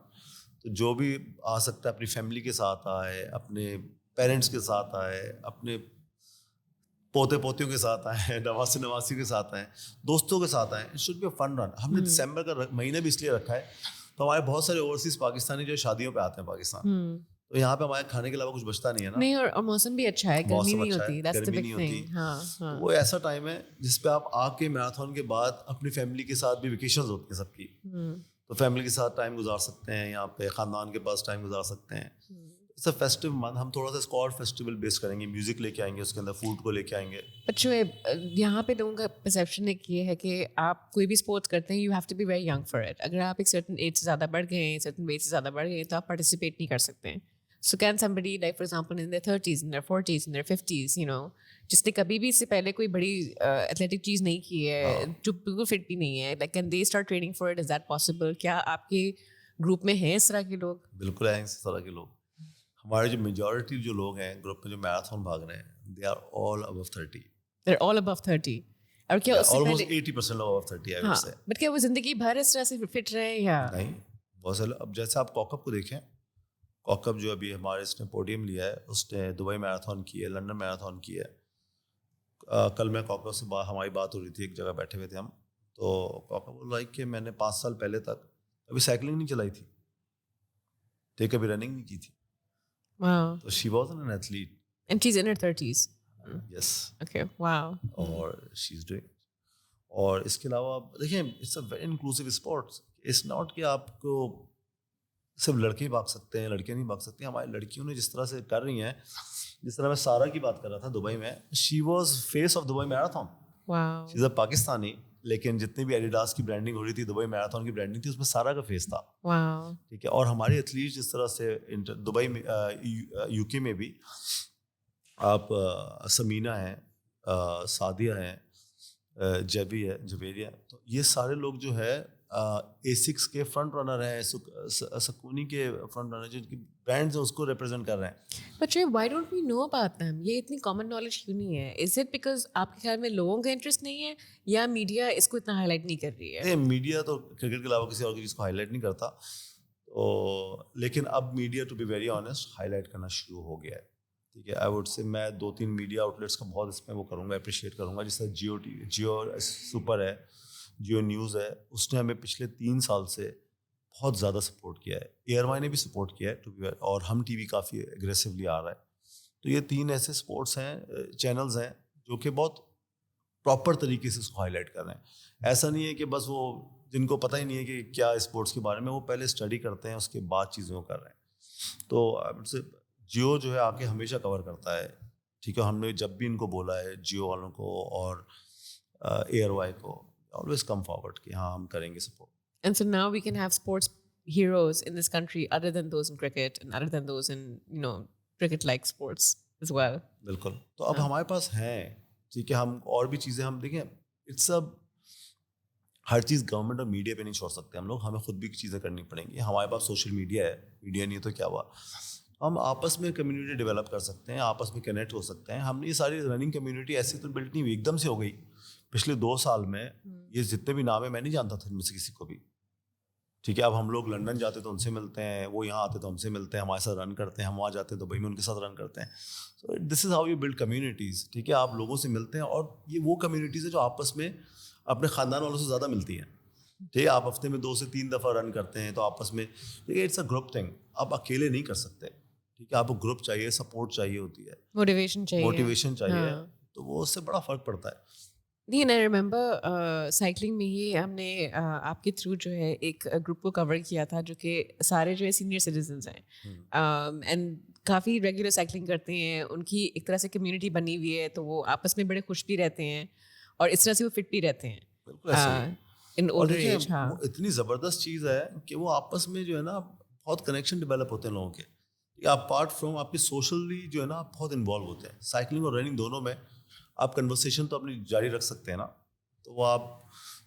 تو جو بھی آ سکتا ہے اپنی فیملی کے ساتھ آئے, اپنے پیرنٹس کے ساتھ آئے, اپنے پوتے پوتیوں کے ساتھ آئے, نواسی نواسی کے ساتھ آئیں, دوستوں کے ساتھ آئیں. اٹ شوڈ بی اے فن رن. ہم نے دسمبر کا مہینہ بھی اس لیے رکھا ہے تو ہمارے بہت سارے اوورسیز پاکستانی جو شادیوں پہ آتے ہیں پاکستان, تو یہاں پہ ہمارے کھانے کے علاوہ کچھ بچتا نہیں ہے نا. نہیں, اور موسم بھی اچھا ہے, گرمی نہیں ہوتی. گرمی نہیں ہوتی. وہ ایسا ٹائم ہے جس پہ آپ آ کے میراتھن کے بعد اپنی فیملی کے ساتھ بھی ویکیشنز ہوتی ہیں سب کی, تو فیملی کے ساتھ ٹائم گزار سکتے ہیں, یہاں پہ خاندان کے پاس ٹائم گزار سکتے ہیں. It's a festive month. ہم تھوڑا سا اسکواڈ فیسٹیول بیس کریں گے, میوزک لے کے آئیں گے, اس کے اندر فوڈ کو لے کے آئیں گے. بچوں یہاں پہ لوگوں کا پرسیپشن ایک یہ ہے کہ آپ کوئی بھی اسپورٹس کرتے ہیں, you have to be very young for it. اگر آپ ایک سرٹن ایج سے زیادہ بڑھ گئے ہیں, سرٹن ویج سے زیادہ بڑھ گئے ہیں, تو آپ پارٹیسپیٹ نہیں کر سکتے ہیں. So can somebody, like for example in their 30s, in their 40s, in their 50s, you know, جس نے کبھی بھی اس سے پہلے کوئی بڑی ایتھلیٹک چیز نہیں کی ہے, جو بالکل فٹ بھی نہیں ہے, like can they start training for it? Is that possible? کیا آپ کے گروپ میں ہیں اس طرح کے لوگ؟ بالکل ہیں اس طرح کے لوگ. ہمارے جو میجورٹی جو لوگ ہیں گروپ میں جو میراتھن بھاگ رہے ہیں, they are all above 30. They're all above 30. اور کیا اس سے پہلے almost 80% لوگ above 30 ہے ویسے. بٹ کیا وہ زندگی بھر اس طرح سے فٹ رہے یا نہیں؟ بہت سارے. اب جیسے آپ کوکب کو دیکھیں, کوکب جو ابھی ہمارے اس نے پوڈیم لیا ہے, اس نے دبئی میراتھن کی ہے, لنڈن میراتھن کی ہے. کل میں کوکب سے ہماری بات ہو رہی تھی, ایک جگہ بیٹھے ہوئے تھے ہم, تو کوکب بول رہا ہے کہ میں نے 5 سال پہلے تک کبھی سائیکلنگ نہیں چلائی تھی, کبھی رننگ نہیں کی تھی, Wow. So she wasn't an athlete. And she's in her 30s. Yes. Okay. Wow. اور شی از ڈوئنگ. اور اس کے علاوہ دیکھیں it's a very inclusive sports. It's not کہ آپ کو صرف لڑکے بھاگ سکتے ہیں لڑکیاں نہیں بھاگ سکتی. ہماری لڑکیوں نے جس طرح سے کر رہی ہیں, جس طرح میں سارا کی بات کر رہا تھا دبئی میں, she was face of Dubai marathon. Wow. She is a Pakistani, لیکن جتنی بھی ایڈیڈاس کی برانڈنگ ہو رہی تھی, دبئی میراتھن کی برانڈنگ تھی, اس میں سارا کا فیس تھا. Wow. ٹھیک ہے. اور ہماری ایتھلیٹ جس طرح سے دبئی میں یو کے میں بھی آپ سمینا ہیں, سعدیہ ہیں, جیبی ہے, جویریہ, تو یہ سارے لوگ جو ہے A6 کے فرنٹ رنر ہیں, سکونی کے فرنٹ رنر, جن کی برانڈز ہیں اس کو ریپرزینٹ کر رہے ہیں. But why don't we know about them? یہ اتنی کامن نالج کیوں نہیں ہے؟ Is it because آپ کے خیال میں لوگوں کا انٹرسٹ نہیں ہے, یا میڈیا اس کو اتنا ہائی لائٹ نہیں کر رہی ہے؟ میڈیا تو کرکٹ کے علاوہ کسی اور کی چیز کو ہائی لائٹ نہیں کرتا, لیکن اب media to be very honest highlight کرنا شروع ہو گیا ہے. ٹھیک ہے. آئی ووڈ سے میں 2-3 میڈیا آؤٹ لیٹس کا بہت اس میں وہ کروں گا, اپریشیٹ کروں گا. جس طرح جیو سپر ہے, جیو نیوز ہے, اس نے ہمیں پچھلے 3 سال سے بہت زیادہ سپورٹ کیا ہے. ایئر وائی نے بھی سپورٹ کیا ہے, اور ہم ٹی وی کافی اگریسولی آ رہا ہے. تو یہ 3 ایسے سپورٹس ہیں, چینلز ہیں جو کہ بہت پراپر طریقے سے اس کو ہائی لائٹ کر رہے ہیں. ایسا نہیں ہے کہ بس وہ جن کو پتہ ہی نہیں ہے کہ کیا اسپورٹس کے بارے میں, وہ پہلے اسٹڈی کرتے ہیں, اس کے بعد چیزوں کو کر رہے ہیں. تو جیو جو ہے آ کے ہمیشہ کور کرتا ہے. ٹھیک ہے. ہم نے جب بھی ان کو بولا ہے, جیو والوں کو اور ایئر وائی کو, always come forward کہ ہاں ہم کریں گے support. And so now we can have sports heroes in this country other than those in cricket and other than those in, cricket-like sports as well. بالکل. تو اب ہمارے پاس ہیں, ٹھیک ہے, ہم اور بھی چیزیں ہم دیکھیں, اٹس اب ہر چیز گورنمنٹ اور میڈیا پہ نہیں چھوڑ سکتے ہم لوگ, ہمیں خود بھی چیزیں کرنی پڑیں گی. ہمارے پاس سوشل میڈیا ہے, میڈیا نہیں ہے تو کیا ہوا, ہم آپس میں کمیونٹی ڈیولپ کر سکتے ہیں, آپس میں کنیکٹ ہو سکتے ہیں. ہم نے یہ ساری رننگ کمیونٹی ایسی تو بلڈ نہیں ہوئی, ایک دم سے ہو گئی. پچھلے 2 سال میں یہ جتنے بھی نام ہیں میں نہیں جانتا تھا ان میں سے کسی کو بھی. ٹھیک ہے. اب ہم لوگ لنڈن جاتے تو ان سے ملتے ہیں, وہ یہاں آتے تو ہم سے ملتے ہیں, ہمارے ساتھ رن کرتے ہیں, ہم وہاں جاتے ہیں دبئی میں ان کے ساتھ رن کرتے ہیں. So this is how you build communities. ٹھیک ہے. آپ لوگوں سے ملتے ہیں, اور یہ وہ کمیونٹیز ہیں جو آپس میں اپنے خاندان والوں سے زیادہ ملتی ہیں. ٹھیک ہے. آپ ہفتے میں 2 سے 3 دفعہ رن کرتے ہیں تو آپس میں, ٹھیک ہے, اٹس اے گروپ تھنگ. آپ اکیلے نہیں کر سکتے. ٹھیک ہے. آپ کو گروپ چاہیے, سپورٹ چاہیے ہوتی ہے, موٹیویشن چاہیے, تو وہ اس سے بڑا فرق پڑتا ہے. نہیں, آئی ریممبر سائیکلنگ میں ہی ہم نے آپ کے تھرو جو ہے ایک گروپ کو کور کیا تھا, جو کہ سارے جو ہے سینئر سٹیزنس ہیں, اینڈ کافی ریگولر سائیکلنگ کرتے ہیں. ان کی ایک طرح سے کمیونٹی بنی ہوئی ہے, تو وہ آپس میں بڑے خوش بھی رہتے ہیں, اور اس طرح سے وہ فٹ بھی رہتے ہیں. In older age. ہاں, اتنی زبردست چیز ہے کہ وہ آپس میں جو ہے نا بہت کنیکشن ڈیولپ ہوتے ہیں لوگوں کے. اپارٹ فرام آپ کی سوشلی جو ہے نا آپ بہت انوالو ہوتے ہیں. سائیکلنگ اور رننگ دونوں میں آپ کنورسیشن تو اپنی جاری رکھ سکتے ہیں نا. تو وہ آپ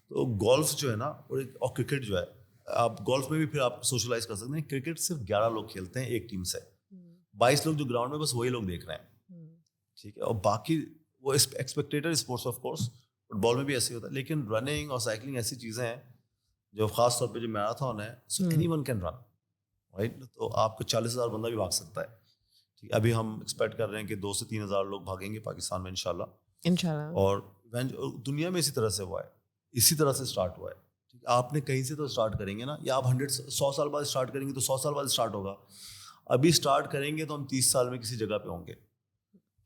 تو گولف جو ہے نا, اور کرکٹ جو ہے, آپ گولف میں بھی پھر آپ سوشلائز کر سکتے ہیں. کرکٹ صرف 11 لوگ کھیلتے ہیں ایک ٹیم سے, 22 لوگ جو گراؤنڈ میں, بس وہی لوگ دیکھ رہے ہیں. ٹھیک ہے. اور باقی وہ ایکسپیکٹیٹر اسپورٹس آف کورس, فٹ بال میں بھی ایسے ہی ہوتا ہے. لیکن رننگ اور سائیکلنگ ایسی چیزیں ہیں جو خاص طور پہ جو میراتھن ہے, so any one can run, right. تو آپ کو 40,000 بندہ بھی بھاگ سکتا ہے. ٹھیک ہے. ابھی ہم ایکسپیکٹ کر رہے ہیں کہ 2 سے 3,000 لوگ بھاگیں گے پاکستان میں انشاءاللہ. اور دنیا میں اسی طرح سے ہوا ہے, اسی طرح سے اسٹارٹ ہوا ہے. ٹھیک ہے. آپ نے کہیں سے تو اسٹارٹ کریں گے نا, یا آپ 100 سال بعد اسٹارٹ کریں گے تو 100 سال بعد اسٹارٹ ہوگا. ابھی اسٹارٹ کریں گے تو ہم 30 سال میں کسی جگہ پہ ہوں گے.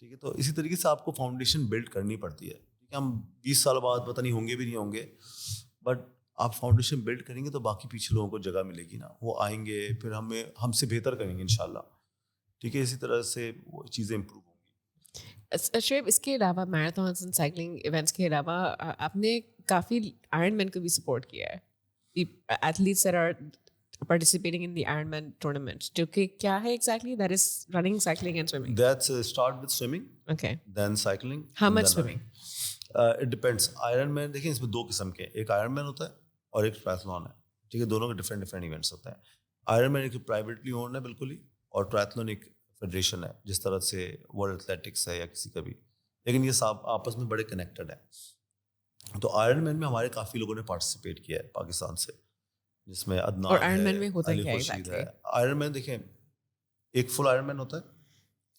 ٹھیک ہے. تو اسی طریقے سے آپ کو فاؤنڈیشن بلڈ کرنی پڑتی ہے. ٹھیک ہے. ہم 20 سال بعد پتہ نہیں ہوں گے بھی نہیں ہوں گے, بٹ آپ فاؤنڈیشن بلڈ کریں گے تو باقی پیچھے لوگوں کو جگہ ملے گی نا, وہ آئیں گے, پھر ہم سے بہتر کریں گے انشاءاللہ. ٹھیک ہے. اسی طرح سے وہ چیزیں امپروو ہوں گی. شعیب, اس کے علاوہ میراتھنس اینڈ سائیکلنگ ایونٹس کے علاوہ آپ نے کافی آئرن مین کو بھی سپورٹ کیا ہے. Athletes that are participating in the Ironman tournament, جو کہ کیا ہے exactly? That is running, cycling and swimming. That's start with swimming. Okay. Then cycling. How much swimming? It depends. Ironman دیکھیں اس میں 2 قسم کے, ایک Ironman ہوتا ہے اور ایک ٹرائتھلون ہے. ٹھیک ہے. دونوں کے ڈفرینٹ ایونٹس ہوتے ہیں. Ironman ایک پرائیویٹلی اونڈ ہے بالکل ہی, اور ٹرائتھلون ایک فیڈریشن ہے, جس طرح سے ورلڈ ایتھلیٹکس ہے یا کسی کا بھی, لیکن یہ سب آپس میں بڑے کنیکٹڈ ہیں. تو Ironman میں ہمارے کافی لوگوں نے پارٹیسپیٹ کیا ہے پاکستان سے, جس میں عدنان ہے, Ironman میں ہوتا علی کیا خورشید ہے؟ ہے. Ironman دیکھیں, ایک فل Ironman ہوتا ہے,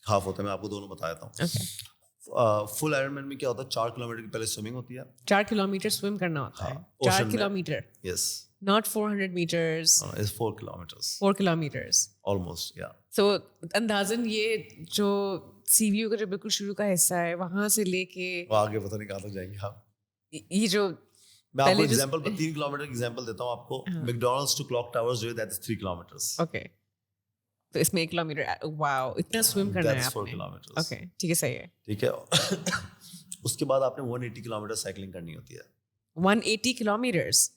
ہاف ہوتا ہے. میں آپ کو دونوں بتا دیتا ہوں. فل Ironman میں کیا ہوتا ہے, 4 کلومیٹر کی پہلے سوئمنگ ہوتی ہے. 4 کلومیٹر سوئم کرنا ہوتا ہے. 4 kilometre. Yes. not 400 meters, it's 4 kilometers 4 kilometers. almost, yeah. So اندازن یہ جو سی وی یو کا جو بالکل شروع کا حصہ ہے وہاں سے لے کے وہ آگے پتہ نہیں کہاں تک جائیں گے آپ. یہ جو میں آپ کو ایگزامپل 3 کلومیٹر ایگزامپل دیتا ہوں آپ کو. میکڈونلڈس ٹو کلاک ٹاورز جو ہے دیٹ از 3 kilometers. اوکے تو اس میں 1 کلومیٹر. واو اتنا سوئم کرنا ہے آپ 4 نے. kilometers. اوکے ٹھیک ہے صحیح ہے. ٹھیک ہے. اس کے بعد آپ نے 180 kilometer سائیکلنگ کرنی ہوتی ہے. 180 kilometers.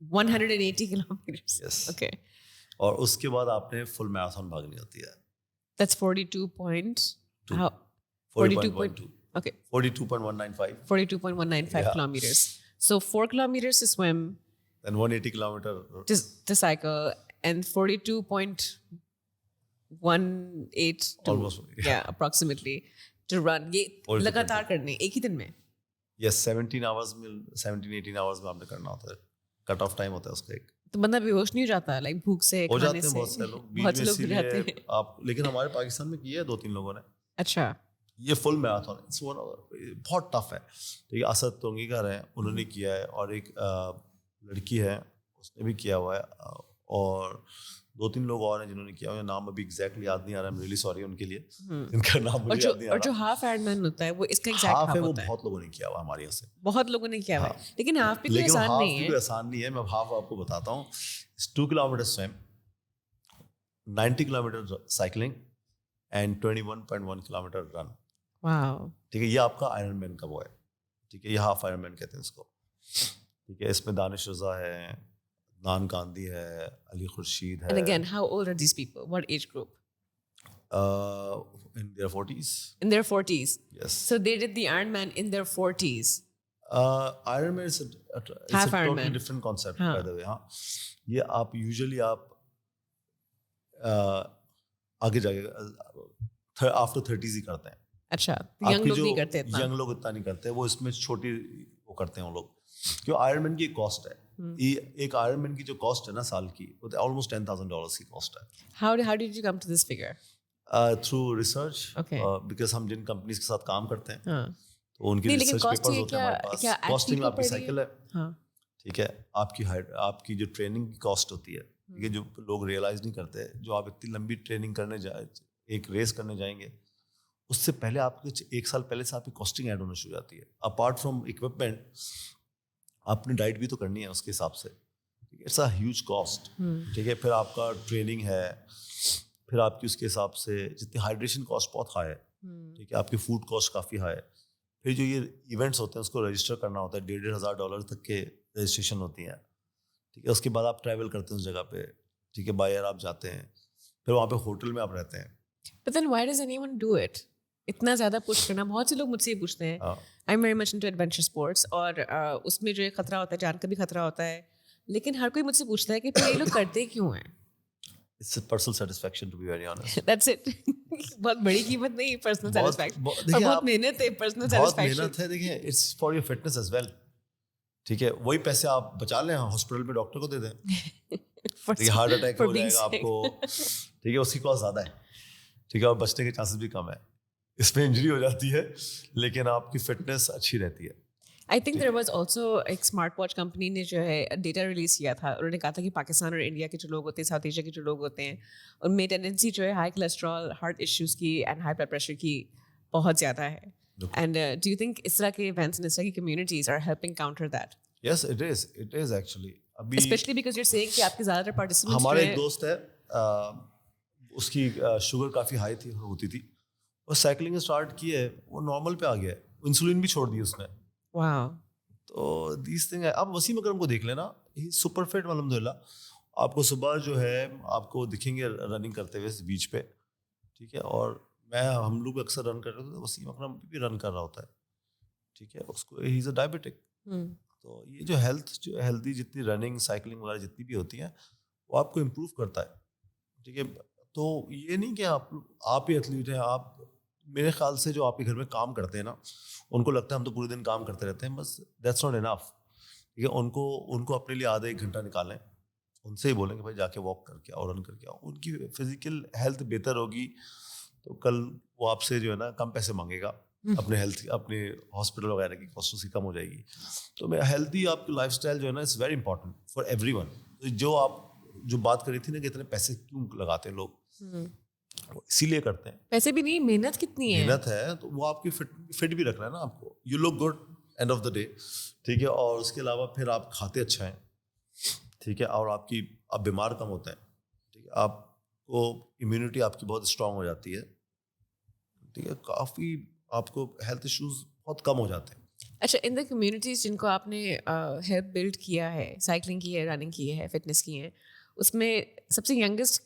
180 kilometers. Yes. Okay. اور اس کے بعد آپ نے فل میراتھن بھاگنی ہوتی ہے. That's 42 point. How? 40.12. Okay. 42.195. 42.195 kilometers. So 4 kilometers to swim. Then 180 kilometer. To cycle and 42.18. Almost. Yeah, approximately to run. یہ لگاتار کرنے ایک ہی دن میں. Yes, 17-18 hours میں آپ نے کرنا ہوتا ہے. کٹ آف ٹائم ہوتا ہے اس کا ایک. تو بندہ بے ہوش نہیں ہو جاتا لائک بھوک سے ہو کھانے جاتے ہیں سے. بہت سے لوگ. بہت لوگ بھی جاتے ہیں. آپ لیکن ہمارے پاکستان میں کیا ہے 2-3 لوگوں نے. اچھا. یہ فل میراتھن بہت ٹف ہے. ٹھیک ہے. اسد تونگیکر ہیں انہوں نے کیا ہے اور ایک لڑکی ہے اس نے بھی کیا ہوا ہے اور 2-3 لوگ اور ہیں جنہوں نے کیا ہوا ہے. نام ابھی ایگزیکٹلی یاد نہیں آ رہا ہے. ریلی سوری ان کے لیے ان کا نام مجھے یاد نہیں آ رہا. اور جو ہاف آئرن مین ہوتا ہے وہ اس کا ایگزیکٹ ہاف وہ ہوتا ہے. بہت لوگوں نے کیا ہوا ہمارے یہاں سے. بہت لوگوں نے کیا ہوا ہے لیکن ہاف بھی کوئی آسان نہیں ہے. آسان نہیں ہے. میں ہاف آپ کو بتاتا ہوں. 2 kilometers swim, 90 kilometers cycling and 21.1 kilometer run. واو. ٹھیک ہے. یہ آپ کا آئرن مین کا وہ ہے. ٹھیک ہے. یہ ہاف آئرن مین کہتے ہیں اس کو. ٹھیک ہے. اس میں دانش رضا ہے, عدنان گاندھی ہے, علی خورشید ہے. And again, how old are these people? What age group? In their 40s. In their 40s. Yes. So they did the Ironman in their 40s. Ironman is a totally different concept by the way. ہاں یہ آپ usually آپ آگے جا کے after 30s ہی کرتے ہیں. اچھا. ینگ لوگ نہیں کرتے. ینگ لوگ اتنا نہیں کرتے. وہ اس میں چھوٹی وہ کرتے ہیں وہ لوگ. کیوں آئرن مین کی کاسٹ ہے. ایک آئرن مین کی جو کاسٹ ہے نا سال کی وہ آلموسٹ $10,000 کی کاسٹ ہے. How did you come to this figure? Through research. Okay. Because ہم جن کمپنیز کے ساتھ کام کرتے ہیں تو ان کی نہیں ریسرچ لیکن پیپرز ہوتے ہیں ہمارے پاس. کاسٹنگ آپ کی سائیکل ہے. ہاں ٹھیک ہے. آپ کی جو ٹریننگ کی کاسٹ ہوتی ہے یہ جو لوگ ریئلائز نہیں کرتے. جو آپ اتنی لمبی ٹریننگ کرنے ایک ریس کرنے جائیں گے اس سے پہلے آپ کے 1 سال پہلے سے آپ کی کاسٹنگ ایڈ ہونا شروع ہو جاتی ہے. اپارٹ فرام اکوپمنٹ آپ نے ڈائٹ بھی تو کرنی ہے اس کے حساب سے. It's a huge cost. ٹھیک ہے. پھر آپ کا ٹریننگ ہے. پھر آپ کی اس کے حساب سے جتنی ہائیڈریشن کاسٹ بہت ہائی ہے. ٹھیک ہے. آپ کی فوڈ کاسٹ کافی ہائی ہے. پھر جو یہ ایونٹس ہوتے ہیں اس کو رجسٹر کرنا ہوتا ہے. $1,500 تک کے رجسٹریشن ہوتی ہیں. ٹھیک ہے. اس کے بعد آپ ٹریول کرتے ہیں اس جگہ پہ. ٹھیک ہے. بائی ایئر آپ جاتے ہیں. پھر وہاں پہ ہوٹل میں آپ رہتے ہیں. But then why does anyone do it? اتنا زیادہ پش کرنا. بہت سے لوگ مجھ سے یہ پوچھتے ہیں. I am very much into adventure sports اور اس میں جو ایک خطرہ ہوتا ہے جان کا بھی خطرہ ہوتا ہے لیکن ہر کوئی مجھ سے پوچھتا ہے کہ پھر یہ لوگ کرتے کیوں ہیں. It's a personal satisfaction to be very honest. That's it. بہت بڑی قیمت نہیں پرسنل سیٹسفیکشن. بہت محنت ہے پرسنل سیٹسفیکشن. بہت محنت ہے. دیکھیں it's for your fitness as well. ٹھیک ہے. وہی پیسے آپ بچا لیں ہاسپٹل میں ڈاکٹر کو دے دیں. ہارٹ اٹیک ہو جائے گا آپ کو. ٹھیک ہے. اس کی کاسٹ زیادہ ہے. ٹھیک ہے. اور بچنے کے چانسز بھی کم ہے. اس میں انجری ہو جاتی ہے لیکن آپ کی فٹنس اچھی رہتی ہے. I think there was also ایک اسمارٹ واچ کمپنی نے جو ہے ڈیٹا ریلیز کیا تھا. انہوں نے کہا تھا کہ پاکستان اور انڈیا کے جو لوگ ہوتے ہیں ساؤتھ ایشیا کے جو لوگ ہوتے ہیں ان میں ٹینڈنسی جو ہے ہائی کولیسٹرول ہارٹ ایشوز کی اینڈ ہائی بلڈ پریشر کی بہت زیادہ ہے. اینڈ ڈو یو تھنک اس طرح کے ایونٹس اس طرح کی communities are helping counter that? Yes it is actually. ابھی especially because you are seeing کہ آپ کے زیادہ تر پارٹیسپینٹس ہمارے ایک دوست ہے اس کی شوگر کافی ہائی ہوتی تھی اور سائیکلنگ اسٹارٹ کی ہے. وہ نارمل پہ آ گیا ہے. انسولین بھی چھوڑ دی اس نے. واو. تو دیس تھنگ ہے. آپ وسیم اکرم کو دیکھ لینا. ہی سپر فٹ الحمد للہ. آپ کو صبح جو ہے آپ کو دکھیں گے رننگ کرتے ہوئے بیچ پہ. ٹھیک ہے. اور ہم لوگ اکثر رن کرتے ہوتے وسیم اکرم بھی رن کر رہا ہوتا ہے. ٹھیک ہے. اس کو ہی از اے ڈائبیٹک. تو یہ جو ہیلدی جتنی رننگ سائیکلنگ وغیرہ جتنی بھی ہوتی ہیں وہ آپ کو امپروو کرتا ہے. ٹھیک ہے. تو یہ نہیں کہ آپ ہی ایتھلیٹ ہیں. آپ میرے خیال سے جو آپ کے گھر میں کام کرتے ہیں نا ان کو لگتا ہے ہم تو پورے دن کام کرتے رہتے ہیں بس. That's not enough. ٹھیک ہے. ان کو اپنے لیے آدھا 1 گھنٹہ نکالیں. ان سے ہی بولیں کہ بھائی جا کے واک کر کے آؤ رن کر کے آؤ. ان کی فزیکل ہیلتھ بہتر ہوگی تو کل وہ آپ سے جو ہے نا کم پیسے مانگے گا. اپنے ہیلتھ اپنے ہاسپٹل وغیرہ کی کاسٹ اس کی کم ہو جائے گی. تو میں ہیلتھی آپ کی لائف اسٹائل جو ہے نا it's very important for everyone. جو آپ جو بات کری تھی نا کہ اتنے پیسے کیوں لگاتے ہیں لوگ, اسی لیے کرتے ہیں. پیسے بھی نہیں, محنت کتنی ہے, محنت ہے تو وہ آپ کی فٹ بھی رکھ رہا ہے نا آپ کو. You look good end of the day, ٹھیک ہے. اور اس کے علاوہ پھر آپ کھاتے اچھا ہیں, ٹھیک ہے, اور آپ بیمار کم ہوتا ہے, ٹھیک ہے, آپ کو امیونٹی آپ کی بہت اسٹرانگ ہو جاتی ہے, ٹھیک ہے, کافی آپ کو ہیلتھ ایشوز بہت کم ہو جاتے ہیں. اچھا, ان دا کمیونٹیز جن کو آپ نے ہیلپ بلڈ کیا ہے, سائیکلنگ کی ہے, رننگ کی ہے, فٹنس کی ہے, اس میں سب سے ینگسٹ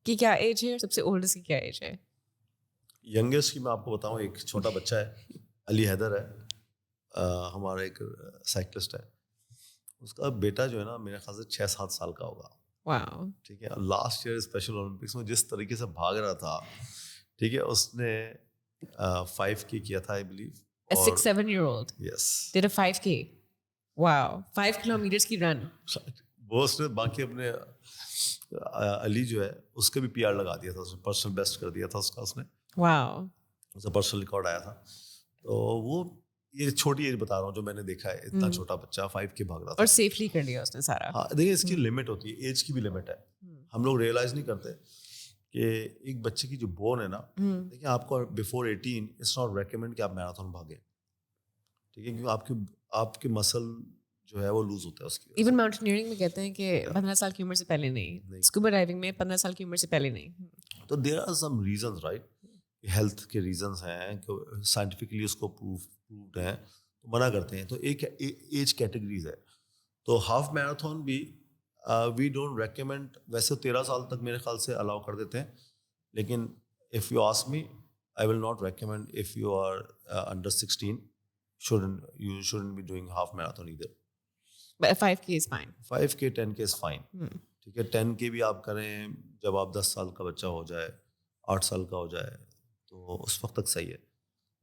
کی کیا ایج ہے اور سب سے اولڈسٹ کی کیا ایج ہے؟ ینگسٹ کی میں آپ کو بتاؤں, ایک چھوٹا بچہ ہے, علی حیدر ہے, ہمارا ایک سائیکلسٹ ہے. اس کا بیٹا جو ہے نا میرے خیال سے 6-7 سال کا ہوگا. واو. ٹھیک ہے, لاسٹ ایئر اسپیشل اولمپکس میں جس طریقے سے بھاگ رہا تھا, ٹھیک ہے, اس نے 5K کیا تھا I believe. A 6-7-year-old yes did a 5K. Wow, 5 kilometers کی رن. وہ اس نے باقی اپنے علی جو ہے اس کے بھی PR لگا دیا تھا, اس نے پرسنل بیسٹ کر دیا تھا اس کا. اس نے واو, اس کا پرسنل ریکارڈ آیا تھا. تو وہ یہ چھوٹی ایج بتا رہا ہوں جو میں نے دیکھا ہے, اتنا چھوٹا بچہ 5K بھاگ رہا تھا اور سیفلی کر لیا اس نے سارا. ہاں دیکھیں اس کی لمٹ ہوتی ہے, ایج کی بھی لمٹ ہے. ہم لوگ ریئلائز نہیں کرتے کہ ایک بچے کی جو بون ہے نا, دیکھیں آپ کو بفور 18 اٹس ناٹ ریکمینڈ کہ آپ میراتھن بھاگیں, ٹھیک ہے, کیونکہ آپ کے مسل جو ہے وہ لوز ہوتا ہے اس کی. ایون ماؤنٹینئرنگ میں کہتے ہیں کہ 15 سال کی عمر سے پہلے نہیں, اسکوبا ڈائیونگ میں 15 سال کی عمر سے پہلے نہیں. تو there are some reasons right, health کے ریزنز ہیں کہ سائنٹیفکلی اس کو پرووڈ ہیں, منع کرتے ہیں. تو ایک ایج کیٹیگریز ہے. تو ہاف میراتھن بھی وی ڈونٹ ریکمینڈ, ویسے 13 سال تک میرے خیال سے الاؤ کر دیتے ہیں, لیکن if you ask me I will not recommend if you are under 16 you shouldn't be doing half marathon either. But 5K is fine. 5K 10K is fine. ٹھیک ہے, 10K بھی آپ کریں جب آپ 10 سال کا بچہ ہو جائے, 8 سال کا ہو جائے, تو اس وقت تک صحیح ہے.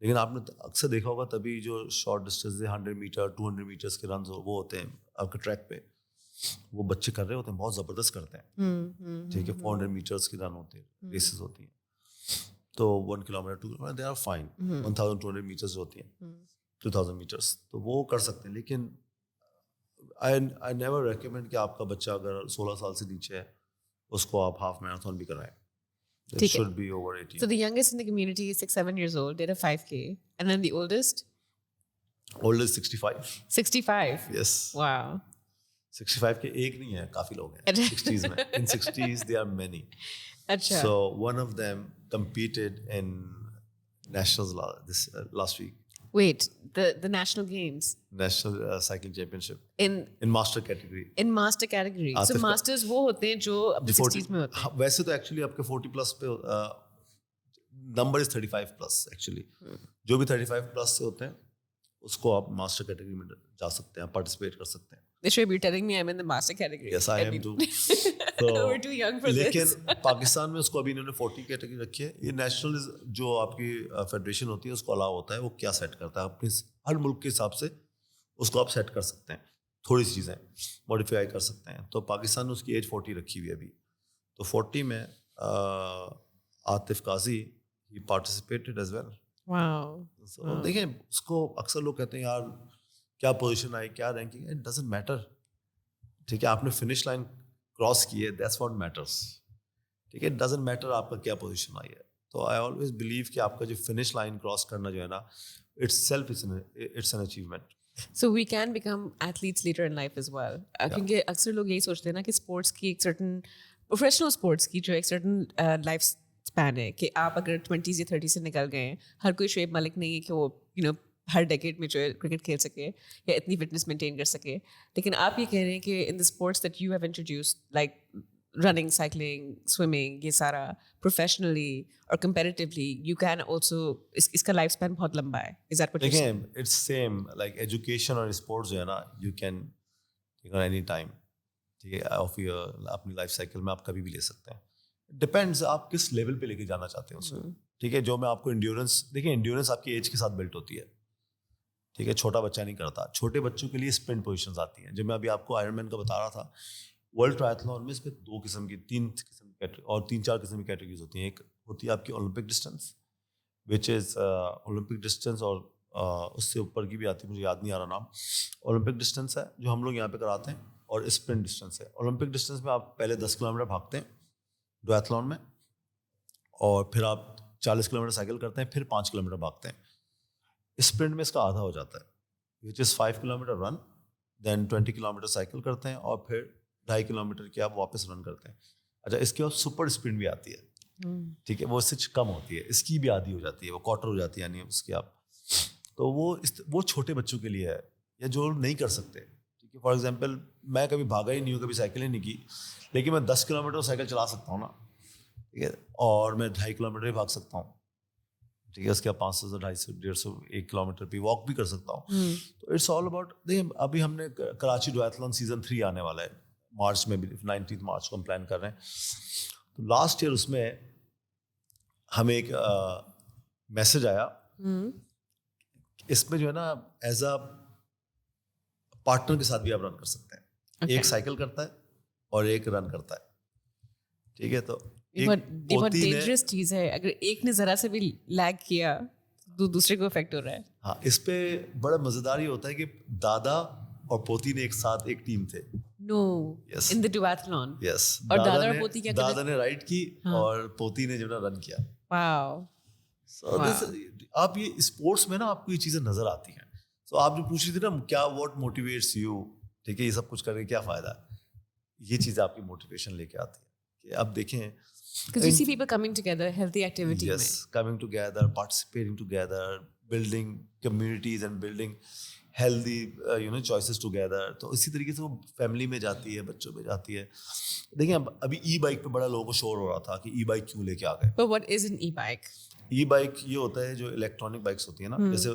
لیکن آپ نے اکثر دیکھا ہوگا تبھی جو شارٹ ڈسٹینس 100 میٹر 200 میٹرس کے رنز وہ ہوتے ہیں آپ کے ٹریک پہ, وہ بچے کر رہے ہوتے ہیں, بہت زبردست کرتے ہیں, ٹھیک ہے, 400 میٹرس کی رن ہوتے ہیں, ریسز ہوتی ہیں, تو 1 kilometre 2 kilometre they are fine. 1200 metres ہوتی ہیں, 2000 میٹرس, تو وہ کر سکتے ہیں. لیکن I never recommend کہ آپ کا بچہ اگر 16 سال سے نیچے ہے اس کو آپ ہاف میراتھن بھی کرائیں. It should be over 18. So the youngest in the community is 6-7 years old, did a 5K, and then the oldest? Oldest 65. 65? Yes. Wow. 65 کے ایک نہیں ہے, کافی لوگ ہیں 60s میں. In 60s there are many. Achha. So one of them competed in nationals last week. Wait, the national games? National cycling championship. In master category. In master category. So masters وہ ہوتے ہیں جو اپنے 60s میں ہوتے ہیں. ویسے تو ایکچولی آپ کے 40 پلس پہ نمبر از 35 پلس ایکچولی. جو بھی 35 پلس سے ہوتے ہیں اس کو آپ ماسٹر کیٹیگری میں جا سکتے ہیں, پارٹیسپیٹ کر سکتے ہیں. They should be telling me I'm in the master category. Yes, I am too. We're too young for this. لیکن پاکستان میں اس کو ابھی انہوں نے 40 کیٹیگری رکھی ہے. یہ نیشنل جو آپ کی فیڈریشن ہوتی ہے اس کو الاؤ ہوتا ہے, وہ کیا سیٹ کرتا ہے اپنے ہر ملک کے حساب سے اس کو آپ سیٹ کر سکتے ہیں, تھوڑی سی چیزیں موڈیفائی کر سکتے ہیں. تو پاکستان نے اس کی ایج 40 رکھی ہوئی ہے ابھی. تو 40 میں عاطف قاضی ہی پارٹیسپیٹڈ ایز ویل. واو. دیکھیں اس کو اکثر لوگ کہتے ہیں یار کیا پوزیشن آئی, کیا رینکنگ, اٹ ڈزنٹ میٹر. ٹھیک ہے, آپ نے فنش لائن کراس کی ہے, دیٹس واٹ میٹرس. ٹھیک ہے, اٹ ڈزنٹ میٹر آپ کا کیا پوزیشن آئی ہے. تو آئی آلویز بلیو کہ آپ کا جو فنش لائن کراس کرنا جو ہے نا it's self it's an achievement. So we can become athletes later in life as well. کیونکہ اکثر لوگ یہی سوچتے ہیں نا کہ اسپورٹس کی ایک سرٹن پروفیشنل اسپورٹس کی جو ایک سرٹن لائف اسپین ہے کہ آپ اگر 20s یا 30 سے نکل گئے ہیں, ہر کوئی شعیب ملک نہیں ہے کہ وہ ہر ڈیکیڈ میں جو ہے کرکٹ کھیل سکے یا اتنی فٹنس مینٹین کر سکے. لیکن آپ یہ کہہ رہے ہیں کہ in the sports that you have introduced like running, cycling, swimming, یہ سارا پروفیشنلی اور کمپیریٹیولی یو کین آلسو, اس کا لائف اسپین بہت لمبا ہے. Is that what you seeing? دیکھیں اٹس سیم لائک ایجوکیشن اور اسپورٹس جو ہے نا you can take on any time. ٹھیک ہے, آف یور اپنی لائف سائیکل میں آپ کبھی بھی لے سکتے ہیں. ڈپینڈز آپ کس لیول پہ لے کے جانا چاہتے ہیں اس کو. ٹھیک ہے, جو میں آپ کو انڈیورنس, دیکھیں انڈیورنس آپ کی ایج کے ساتھ بلٹ ہوتی ہے. ٹھیک ہے, چھوٹا بچہ نہیں کرتا. چھوٹے بچوں کے لیے اسپرنٹ پوزیشنز آتی ہیں, جو میں ابھی آپ کو آئرن مین کا بتا رہا تھا. ورلڈ ٹرائتھلون میں اس میں 3 قسم کی اور 3-4 قسم کی کیٹیگریز ہوتی ہیں. ایک ہوتی ہے آپ کی اولمپک ڈسٹینس, وچ از اولمپک ڈسٹینس, اور اس سے اوپر کی بھی آتی ہے, مجھے یاد نہیں آ رہا نام. اولمپک ڈسٹینس ہے جو ہم لوگ یہاں پہ کراتے ہیں, اور اسپرنٹ ڈسٹینس ہے. اولمپک ڈسٹینس میں آپ پہلے 10 کلومیٹر بھاگتے ہیں ڈویتھلون میں, اور پھر آپ 40 کلومیٹر سائیکل کرتے ہیں, پھر 5 کلومیٹر بھاگتے ہیں. اسپرنٹ میں اس کا آدھا ہو جاتا ہے, وچ از 5 کلومیٹر رن, دین 20 کلومیٹر سائیکل کرتے ہیں, اور پھر 2.5 کلومیٹر کی آپ واپس رن کرتے ہیں. اچھا, اس کے بعد سپر اسپرنٹ بھی آتی ہے, ٹھیک ہے, وہ اس سے کم ہوتی ہے, اس کی بھی آدھی ہو جاتی ہے, وہ کوارٹر ہو جاتی ہے یعنی اس کی آپ. تو وہ چھوٹے بچوں کے لیے ہے, یا جو نہیں کر سکتے. ٹھیک ہے, فار ایگزامپل میں کبھی بھاگا ہی نہیں ہوں, کبھی سائیکل ہی نہیں کی, لیکن میں 10 کلومیٹر سائیکل چلا سکتا ہوں نا, ٹھیک ہے, اور میں 2.5 کلومیٹر بھی بھاگ سکتا ہوں, ٹھیک ہے, اس کے 500 سے 250 150 1 کلومیٹر بھی واک بھی کر سکتا ہوں. تو اٹس آل اباؤٹ, دیکھیں ابھی ہم نے کراچی ڈویتھلون سیزن 3 آنے والا ہے مارچ میں بھی, 19 مارچ کو ہم پلان کر رہے ہیں. تو لاسٹ ایئر اس میں ہمیں ایک میسج آیا, اس میں جو ہے نا ایز اے پارٹنر کے ساتھ بھی آپ رن کر سکتے ہیں. ایک سائیکل کرتا ہے اور ایک رن کرتا ہے, ٹھیک ہے. تو بہت ڈینجرس چیز ہے, اگر ایک نے ذرا سے بھی لیگ کیا تو دوسرے کو افیکٹ ہو رہا ہے. ہاں, اس پہ بڑا مزیدار یہ ہوتا ہے کہ دادا اور پوتی نے ایک ساتھ ایک ٹیم تھے. نو, ان دی ڈویتھلون. یس, اور دادا اور پوتی کیا دادا نے رائڈ کی اور پوتی نے جو نا رن کیا. واو. آپ یہ اسپورٹس میں نا آپ کو یہ چیزیں نظر آتی ہیں. تو آپ جو پوچھ رہی تھی نا کیا واٹ موٹیویٹس یو, ٹھیک ہے, یہ سب کچھ کر کے کیا فائدہ ہے, یہ چیزیں آپ کی موٹیویشن لے کے آتی ہیں. کہ اب دیکھیں, because you see people coming together, healthy activity. Yes, coming together, participating together, building communities and building healthy choices together. تو اسی طریقے سے وہ فیملی میں جاتی ہے, بچوں میں جاتی ہے. دیکھیں ابھی ای بائک پہ بڑا لوگوں کو شور ہو رہا تھا کہ ای بائک کیوں لے کے آ گئے. But what is an e-bike? E bike یہ ہوتا ہے جو الیکٹرانک بائکس ہوتی ہیں نا, جیسے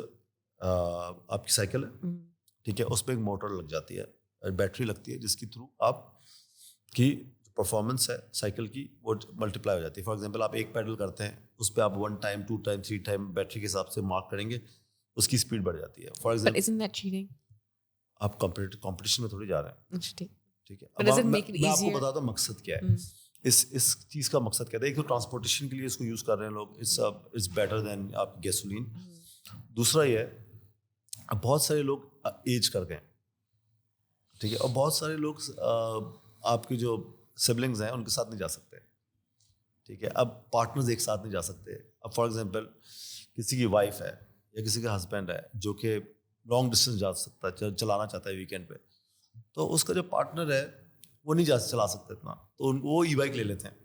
آپ کی سائیکل ہے, ٹھیک ہے, اس پہ ایک موٹر لگ جاتی ہے, بیٹری لگتی ہے, جس کے تھرو آپ کی پرفارمنس ہے سائیکل کی وہ ملٹیپلائی ہو جاتی ہے. فار ایگزامپل آپ ایک پیڈل کرتے ہیں, اس پہ آپ 1 ٹائم 2 ٹائم 3 ٹائم بیٹری کے حساب سے مارک کریں گے, اس کی اسپیڈ بڑھ جاتی ہے. فار ایگزامپل آپ کمپٹیشن میں تھوڑی جا رہے ہیں, ٹھیک ہے. اب میں آپ کو بتاتا ہوں مقصد کیا ہے, اس چیز کا مقصد کیا ہے. ایک تو ٹرانسپورٹیشن کے لیے اس کو یوز کر رہے ہیں لوگ, اٹس بیٹر دین آپ گیسولین. دوسرا یہ ہے اب بہت سارے لوگ ایج کر گئے, ٹھیک ہے, اور بہت سارے لوگ آپ کی جو سبلنگز ہیں ان کے ساتھ نہیں جا سکتے, ٹھیک ہے. اب پارٹنرز ایک ساتھ نہیں جا سکتے. اب فار ایگزامپل کسی کی وائف ہے یا کسی کا ہسبینڈ ہے جو کہ لانگ ڈسٹینس جا سکتا ہے, چلانا چاہتا ہے ویکینڈ پہ, تو اس کا جو پارٹنر ہے وہ نہیں چلا سکتا اتنا, تو وہ ای بائک لے لیتے ہیں.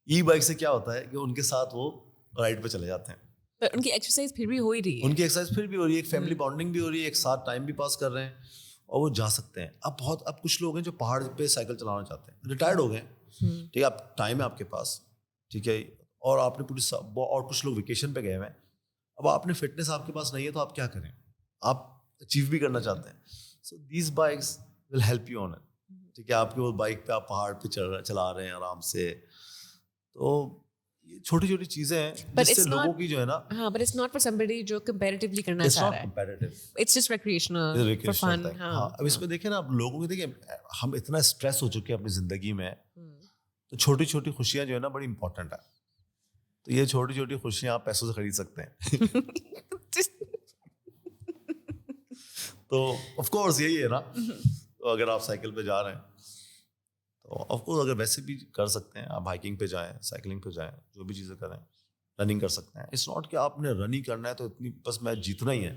ای بائک سے کیا ہوتا ہے کہ ان کے ساتھ وہ رائڈ پہ چلے جاتے ہیں, ان کی ایکسرسائز پھر بھی ہو ہی رہی ہے, ان کی ایکسرسائز پھر بھی ہو رہی ہے, ایک فیملی بانڈنگ بھی ہو رہی ہے, ایک ساتھ ٹائم بھی پاس کر رہے ہیں, اور وہ جا سکتے ہیں. اب کچھ لوگ ہیں جو پہاڑ پہ سائیکل چلانا چاہتے ہیں, ریٹائرڈ ہو گئے, ٹھیک ہے, اب ٹائم ہے آپ کے پاس, ٹھیک ہے, اور آپ نے پوری, اور کچھ لوگ ویکیشن پہ گئے ہوئے ہیں. اب آپ نے فٹنس آپ کے پاس نہیں ہے تو آپ کیا کریں, آپ اچیو بھی کرنا چاہتے ہیں. So these bikes will help you on it, ٹھیک ہے. آپ کے وہ بائک پہ آپ پہاڑ پہ چلا رہے ہیں آرام سے. تو یہ چھوٹی چھوٹی چیزیں ہیں جس سے لوگوں کی جو ہے نا, ہاں, but it's not for somebody جو comparatively کرنا چاہ رہا ہے. It's just recreational for fun. ہاں, اب اس میں دیکھیں نا, اب لوگوں کو دیکھیں, ہم اتنا اسٹریس ہو چکے ہیں اپنی زندگی میں, تو چھوٹی چھوٹی خوشیاں جو ہے نا بڑی امپورٹنٹ ہے. تو یہ چھوٹی چھوٹی خوشیاں آپ پیسوں سے خرید سکتے ہیں. تو آف کورس یہی ہے نا, تو اگر آپ سائیکل پہ جا رہے ہیں تو آف کورس اگر ویسے بھی کر سکتے ہیں, آپ ہائکنگ پہ جائیں, سائیکلنگ پہ جائیں, جو بھی چیزیں کریں, رننگ کر سکتے ہیں. اٹس ناٹ کہ آپ نے رننگ کرنا ہے تو اتنی بس میں جیتنا ہی ہے,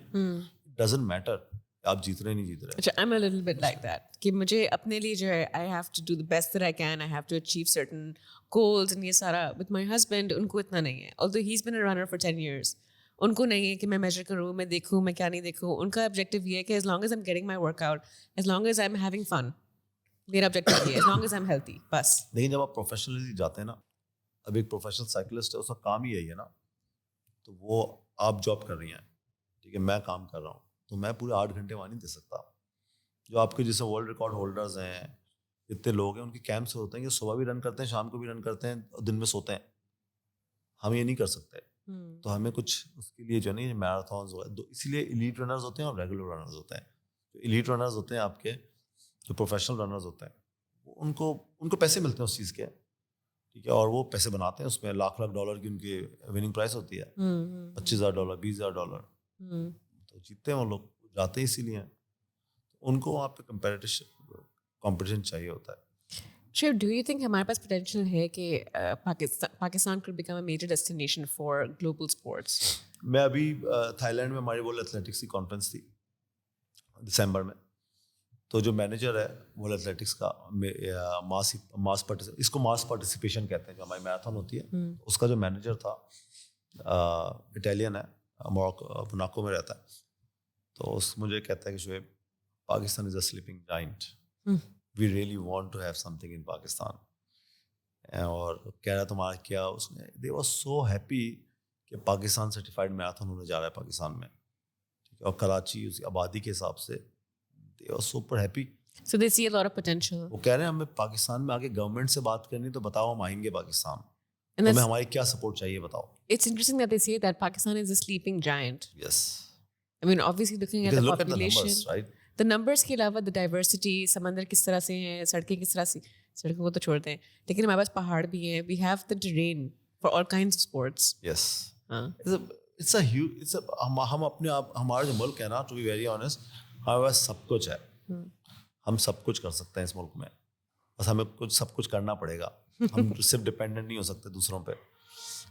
ڈزنٹ میٹر آپ جیت رہے نہیں جیت رہے. اچھا, I'm a little bit like that کہ مجھے اپنے لیے جو ہے I have to do the best that I can, I have to achieve certain goals and یہ سارا. With my husband ان کو اتنا نہیں ہے, although he's been a runner for 10 years. ان کو نہیں ہے کہ میں میجر کروں, میں دیکھوں میں کیا نہیں دیکھوں. ان کا آبجیکٹیو یہ ہے کہ as long as I'm getting my workout, as long as I'm having fun, میرا آبجیکٹیو یہ ہے, as long as I'm healthy, بس. لیکن جب آپ پروفیشنلی جاتے ہیں نا, اب ایک پروفیشنل سائیکلسٹ ہے, اس کا کام ہی یہی ہے نا, تو وہ آپ جاب کر رہی ہیں, ٹھیک ہے, میں کام کر رہا ہوں, تو میں پورے 8 گھنٹے وہاں نہیں دے سکتا. جو آپ کے جیسے ورلڈ ریکارڈ ہولڈرز ہیں, اتنے لوگ ہیں, ان کے کیمپس ہوتے ہیں کہ صبح بھی رن کرتے ہیں, شام کو بھی رن کرتے ہیں, اور دن میں سوتے ہیں. ہم یہ نہیں کر سکتے. تو ہمیں کچھ اس کے لیے جو ہے نا میراتھونز, اسی لیے ایلیٹ رنرز ہوتے ہیں اور ریگولر رنرز ہوتے ہیں. جو ایلیٹ رنرز ہوتے ہیں آپ کے, جو پروفیشنل رنرز ہوتے ہیں, ان کو پیسے ملتے ہیں اس چیز کے, ٹھیک ہے, اور وہ پیسے بناتے ہیں اس میں لاکھ ڈالر کی ان کی وننگ پرائز ہوتی ہے, $25,000 $20,000, تو جیتتے ہیں وہ لوگ, جاتے ہیں اسی لیے ہیں. ان کو وہاں پہ کمپٹیشن چاہیے ہوتا ہے. شیو, ڈو یو تھنک ہمارے پاس پوٹینشیل ہے کہ Pakistan could become a major destination for global sports? میں ابھی تھائی لینڈ میں ہماری ورلڈ ایتھلیٹکس کی کانفرنس تھی دسمبر میں, تو جو مینیجر ہے ورلڈ ایتھلیٹکس کا اس کو ماس پارٹیسپیشن کہتے ہیں, جو ہماری میراتھن ہوتی ہے, اس کا جو مینیجر تھا اٹیلین ہے, موناکو میں رہتا ہے, تو اس مجھے کہتا ہے کہ Shoaib, Pakistan is a sleeping giant, we really want to have something in Pakistan. اور کہہ رہا تمہارا کیا, اس نے دے واز سو ہیپی کہ پاکستان سرٹیفائڈ میراتھن ہونے جا رہا ہے پاکستان میں, ٹھیک ہے, اور کراچی اس کی آبادی کے حساب سے they was super happy. So they see a lot of potential. وہ کہہ رہے ہیں ہمیں پاکستان میں آگے گورنمنٹ سے بات کرنی تو بتاؤ ہم آئیں گے پاکستان, And ہمیں ہماری کیا سپورٹ چاہیے بتاؤ. it's interesting that they say that Pakistan is a sleeping giant. Yes. I mean, obviously looking at Because the look population, at the numbers, right? the numbers کے علاوہ the diversity, سمندر کس طرح سے ہیں, سڑکیں کس طرح سے, سڑکوں کو تو چھوڑتے ہیں, لیکن ہمارے پاس پہاڑ بھی ہیں, we have the terrain for all kinds of sports. Yes. It's a huge, ہم اپنے آپ, ہمارا جو ملک ہے نا, to be very honest, ہمارے پاس سب کچھ ہے, ہم سب کچھ کر سکتے ہیں اس ملک میں, بس ہمیں سب کچھ کرنا پڑے گا. ہم صرف ڈپینڈنٹ نہیں ہو سکتے دوسروں پہ,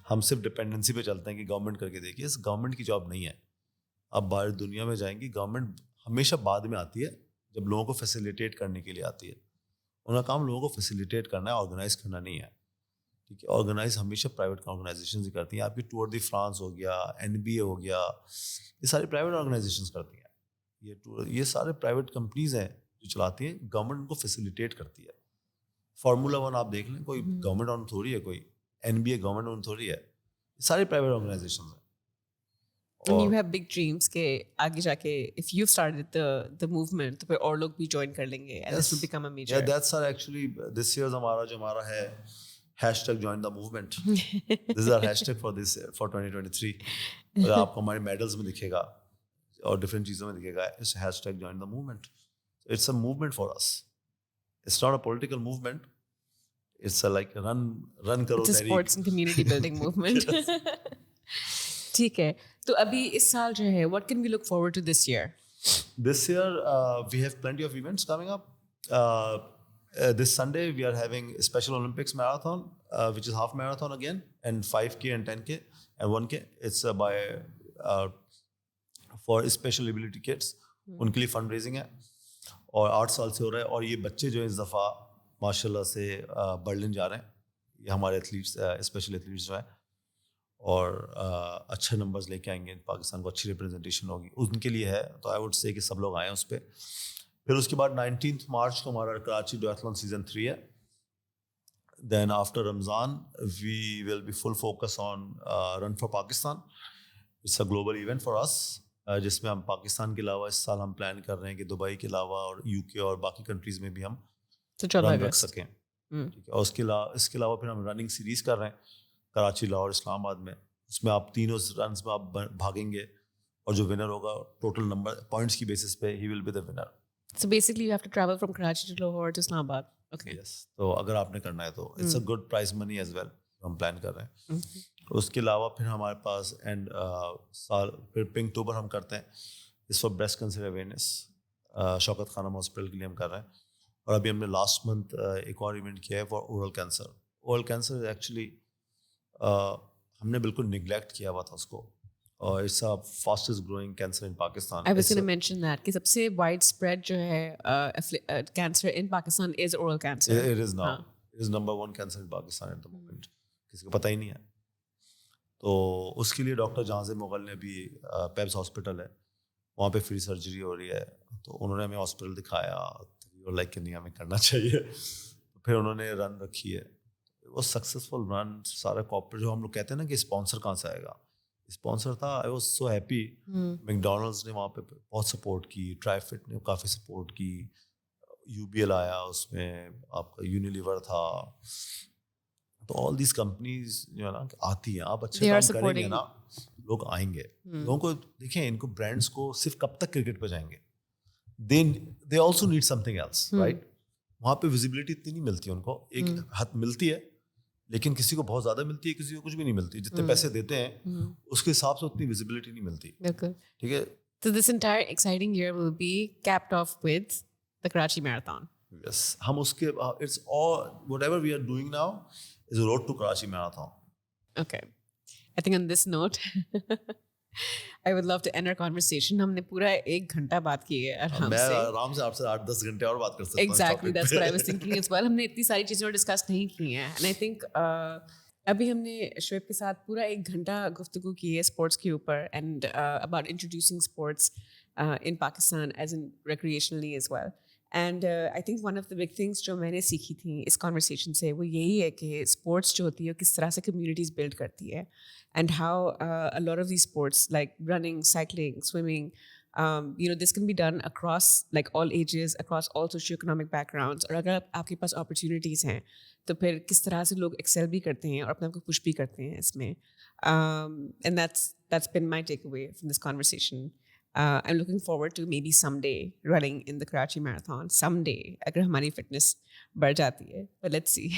ہم صرف ڈپینڈنسی پہ چلتے ہیں کہ گورنمنٹ کر کے دیکھیے. اس گورنمنٹ کی جاب نہیں ہے. اب باہر دنیا میں جائیں گی, گورنمنٹ ہمیشہ بعد میں آتی ہے جب لوگوں کو فیسیلیٹیٹ کرنے کے لیے آتی ہے. ان کا کام لوگوں کو فیسیلیٹیٹ کرنا ہے, آرگنائز کرنا نہیں ہے, ٹھیک ہے. آرگنائز ہمیشہ پرائیویٹ آرگنائزیشنز ہی کرتی ہیں. آپ کی ٹور دی فرانس ہو گیا, NBA ہو گیا, یہ ساری پرائیویٹ آرگنائزیشنز کرتی ہیں. یہ سارے پرائیویٹ کمپنیز ہیں جو چلاتی ہیں, گورنمنٹ ان کو فیسیلیٹیٹ کرتی ہے. فارمولا 1 آپ دیکھ لیں, کوئی گورنمنٹ آن تھوڑی ہے, کوئی NBA گورنمنٹ آن تھوڑی ہے, یہ ساری پرائیویٹ آرگنائزیشنز ہیں. And you have big dreams کہ آگے جا کے if you've started the movement تو پھر اور لوگ بھی join کر لیں گے and this will become a major. Yeah, that's our actually this year's ہمارا ہے #join the movement. This is our hashtag for this year, for 2023. اگر آپ کو ہمارے میڈلز میں دکھے گا اور ڈفرینٹ چیزوں میں دکھے گا, اس #join the movement. It's a movement for us. It's not a political movement. It's a like run کرو. It's a sports and community building movement. ٹھیک ہے, تو ابھی اس سال جو ہے what can we look forward to this year? This year we have plenty of events coming up. This Sunday we are having a Special Olympics marathon, which is half marathon again, and 5K and 10K and 1K. It's by for special ability kids. ان کے لیے fund raising ہے اور 8 سال سے ہو رہا ہے. اور یہ بچے جو اس دفعہ ماشاء اللہ سے برلن جا رہے ہیں, یہ ہمارے ایتھلیٹس, اسپیشل ایتھلیٹس جو ہیں, اور اچھے نمبرز لے کے آئیں گے. پاکستان کو اچھی ریپرزنٹیشن ہوگی ان کے لیے ہے. تو آئی ووڈ سے کہ سب لوگ آئیں اس پہ. پھر اس کے بعد 19 مارچ کو ہمارا کراچی ڈویتھلون سیزن 3 ہے. Then after Ramzan we will be full focus on run for Pakistan. It's a global event for us, جس میں ہم پاکستان کے علاوہ اس سال ہم پلان کر رہے ہیں کہ دبئی کے علاوہ اور UK اور باقی کنٹریز میں بھی ہم رن رکھ سکیں. ٹھیک ہے, اور اس کے علاوہ پھر ہم رننگ سیریز کر رہے ہیں کراچی, لاہور, اسلام آباد میں. اس میں آپ تینوں رنز میں آپ بھاگیں گے اور جو ونر ہوگا ٹوٹل نمبر پوائنٹس کی بیسس پہ he will be the winner. So basically you have to travel from Karachi to Lahore to Islamabad. Okay. Yes. تو اگر آپ نے کرنا ہے تو it's a good prize money as well, ہم پلان کر رہے ہیں. اس کے علاوہ پھر ہمارے پاس اینڈ سال پھر پنک ٹوبر ہم کرتے ہیں, اس for breast cancer awareness, Shaukat Khanum hospital کے لیے ہم کر رہے ہیں. اور ابھی ہم نے لاسٹ منتھ ایک اور ایونٹ کیا ہے for oral cancer. Oral cancer actually ہم نے بالکل نگلیکٹ کیا ہوا تھا اس کو, اور it's a fastest growing cancer in Pakistan. I was going to mention that کہ سب سے وائڈ اسپریڈ جو ہے cancer in Pakistan is oral cancer. It is now. It is number 1 cancer in Pakistan at the moment. کسی کو پتہ ہی نہیں ہے. تو اس کے لیے ڈاکٹر جہاں مغل نے بھی پیبس ہاسپٹل ہے وہاں پہ فری سرجری ہو رہی ہے, تو انہوں نے ہمیں ہاسپٹل دکھایا, لائک کہ نہیں ہمیں کرنا چاہیے. پھر انہوں نے رن رکھی ہے, وہ سکسیزفل رن. سارا کارپوریٹ جو ہم لوگ کہتے ہیں نا کہ اسپانسر کہاں سے آئے گا, اسپانسر تھا. I was so happy. McDonald's نے وہاں پہ بہت سپورٹ کی, ٹرائی فٹ نے کافی سپورٹ کی, UBL آیا, اس میں آپ کا یونیلیور تھا. تو آل دیز کمپنیز جو ہے نا آتی ہیں, آپ اچھے کام کریں گے نا لوگ آئیں گے. لوگوں کو دیکھیں, ان کو برانڈس کو صرف کب تک کرکٹ پہ جائیں گے, they also need something else, right. وہاں پہ ویزیبلٹی اتنی نہیں ملتی ان کو, ایک حد ملتی ہے لیکن کسی کو بہت زیادہ ملتی ہے, کسی کو کچھ بھی نہیں ملتی. جتنے پیسے دیتے ہیں اس کے حساب سے اتنی ویزیبلٹی نہیں ملتی. بالکل. ٹھیک ہے. So this entire exciting year will be capped off with the Karachi Marathon. Yes, ہم اس کے it's all whatever we are doing now is a road to Karachi Marathon. Okay. I think on this note, I would love to end our conversation. ہم نے پورا 1 گھنٹہ بات کی ہے آرام میں سے. آرام سے آپ سے 8-10 گھنٹے اور بات کر سکتا ہوں. Exactly, that's what I was thinking as well. ہم نے اتنی ساری چیزیں اور ڈسکس نہیں کی ہیں. And I think ابھی ہم نے شعیب کے ساتھ پورا 1 گھنٹہ گفتگو کی ہے اسپورٹس کے اوپر and about introducing sports in Pakistan as an recreationally as well. And I think one of the big things جو میں نے سیکھی تھیں اس کانورسیشن سے وہ یہی ہے کہ اسپورٹس جو ہوتی ہے وہ کس طرح سے کمیونٹیز بلڈ کرتی ہے and how a lot of these sports like running, cycling, swimming, this can be done across like all ages, across all socio-economic backgrounds. اور اگر آپ کے پاس opportunities ہیں تو پھر کس طرح سے لوگ ایکسیل بھی کرتے ہیں اور اپنے آپ کو پش بھی کرتے ہیں اس میں. And that's been my takeaway from this conversation. I'm looking forward to maybe someday running in the Karachi Marathon. Someday, اگر ہماری fitness بڑھ جاتی ہے. But let's see.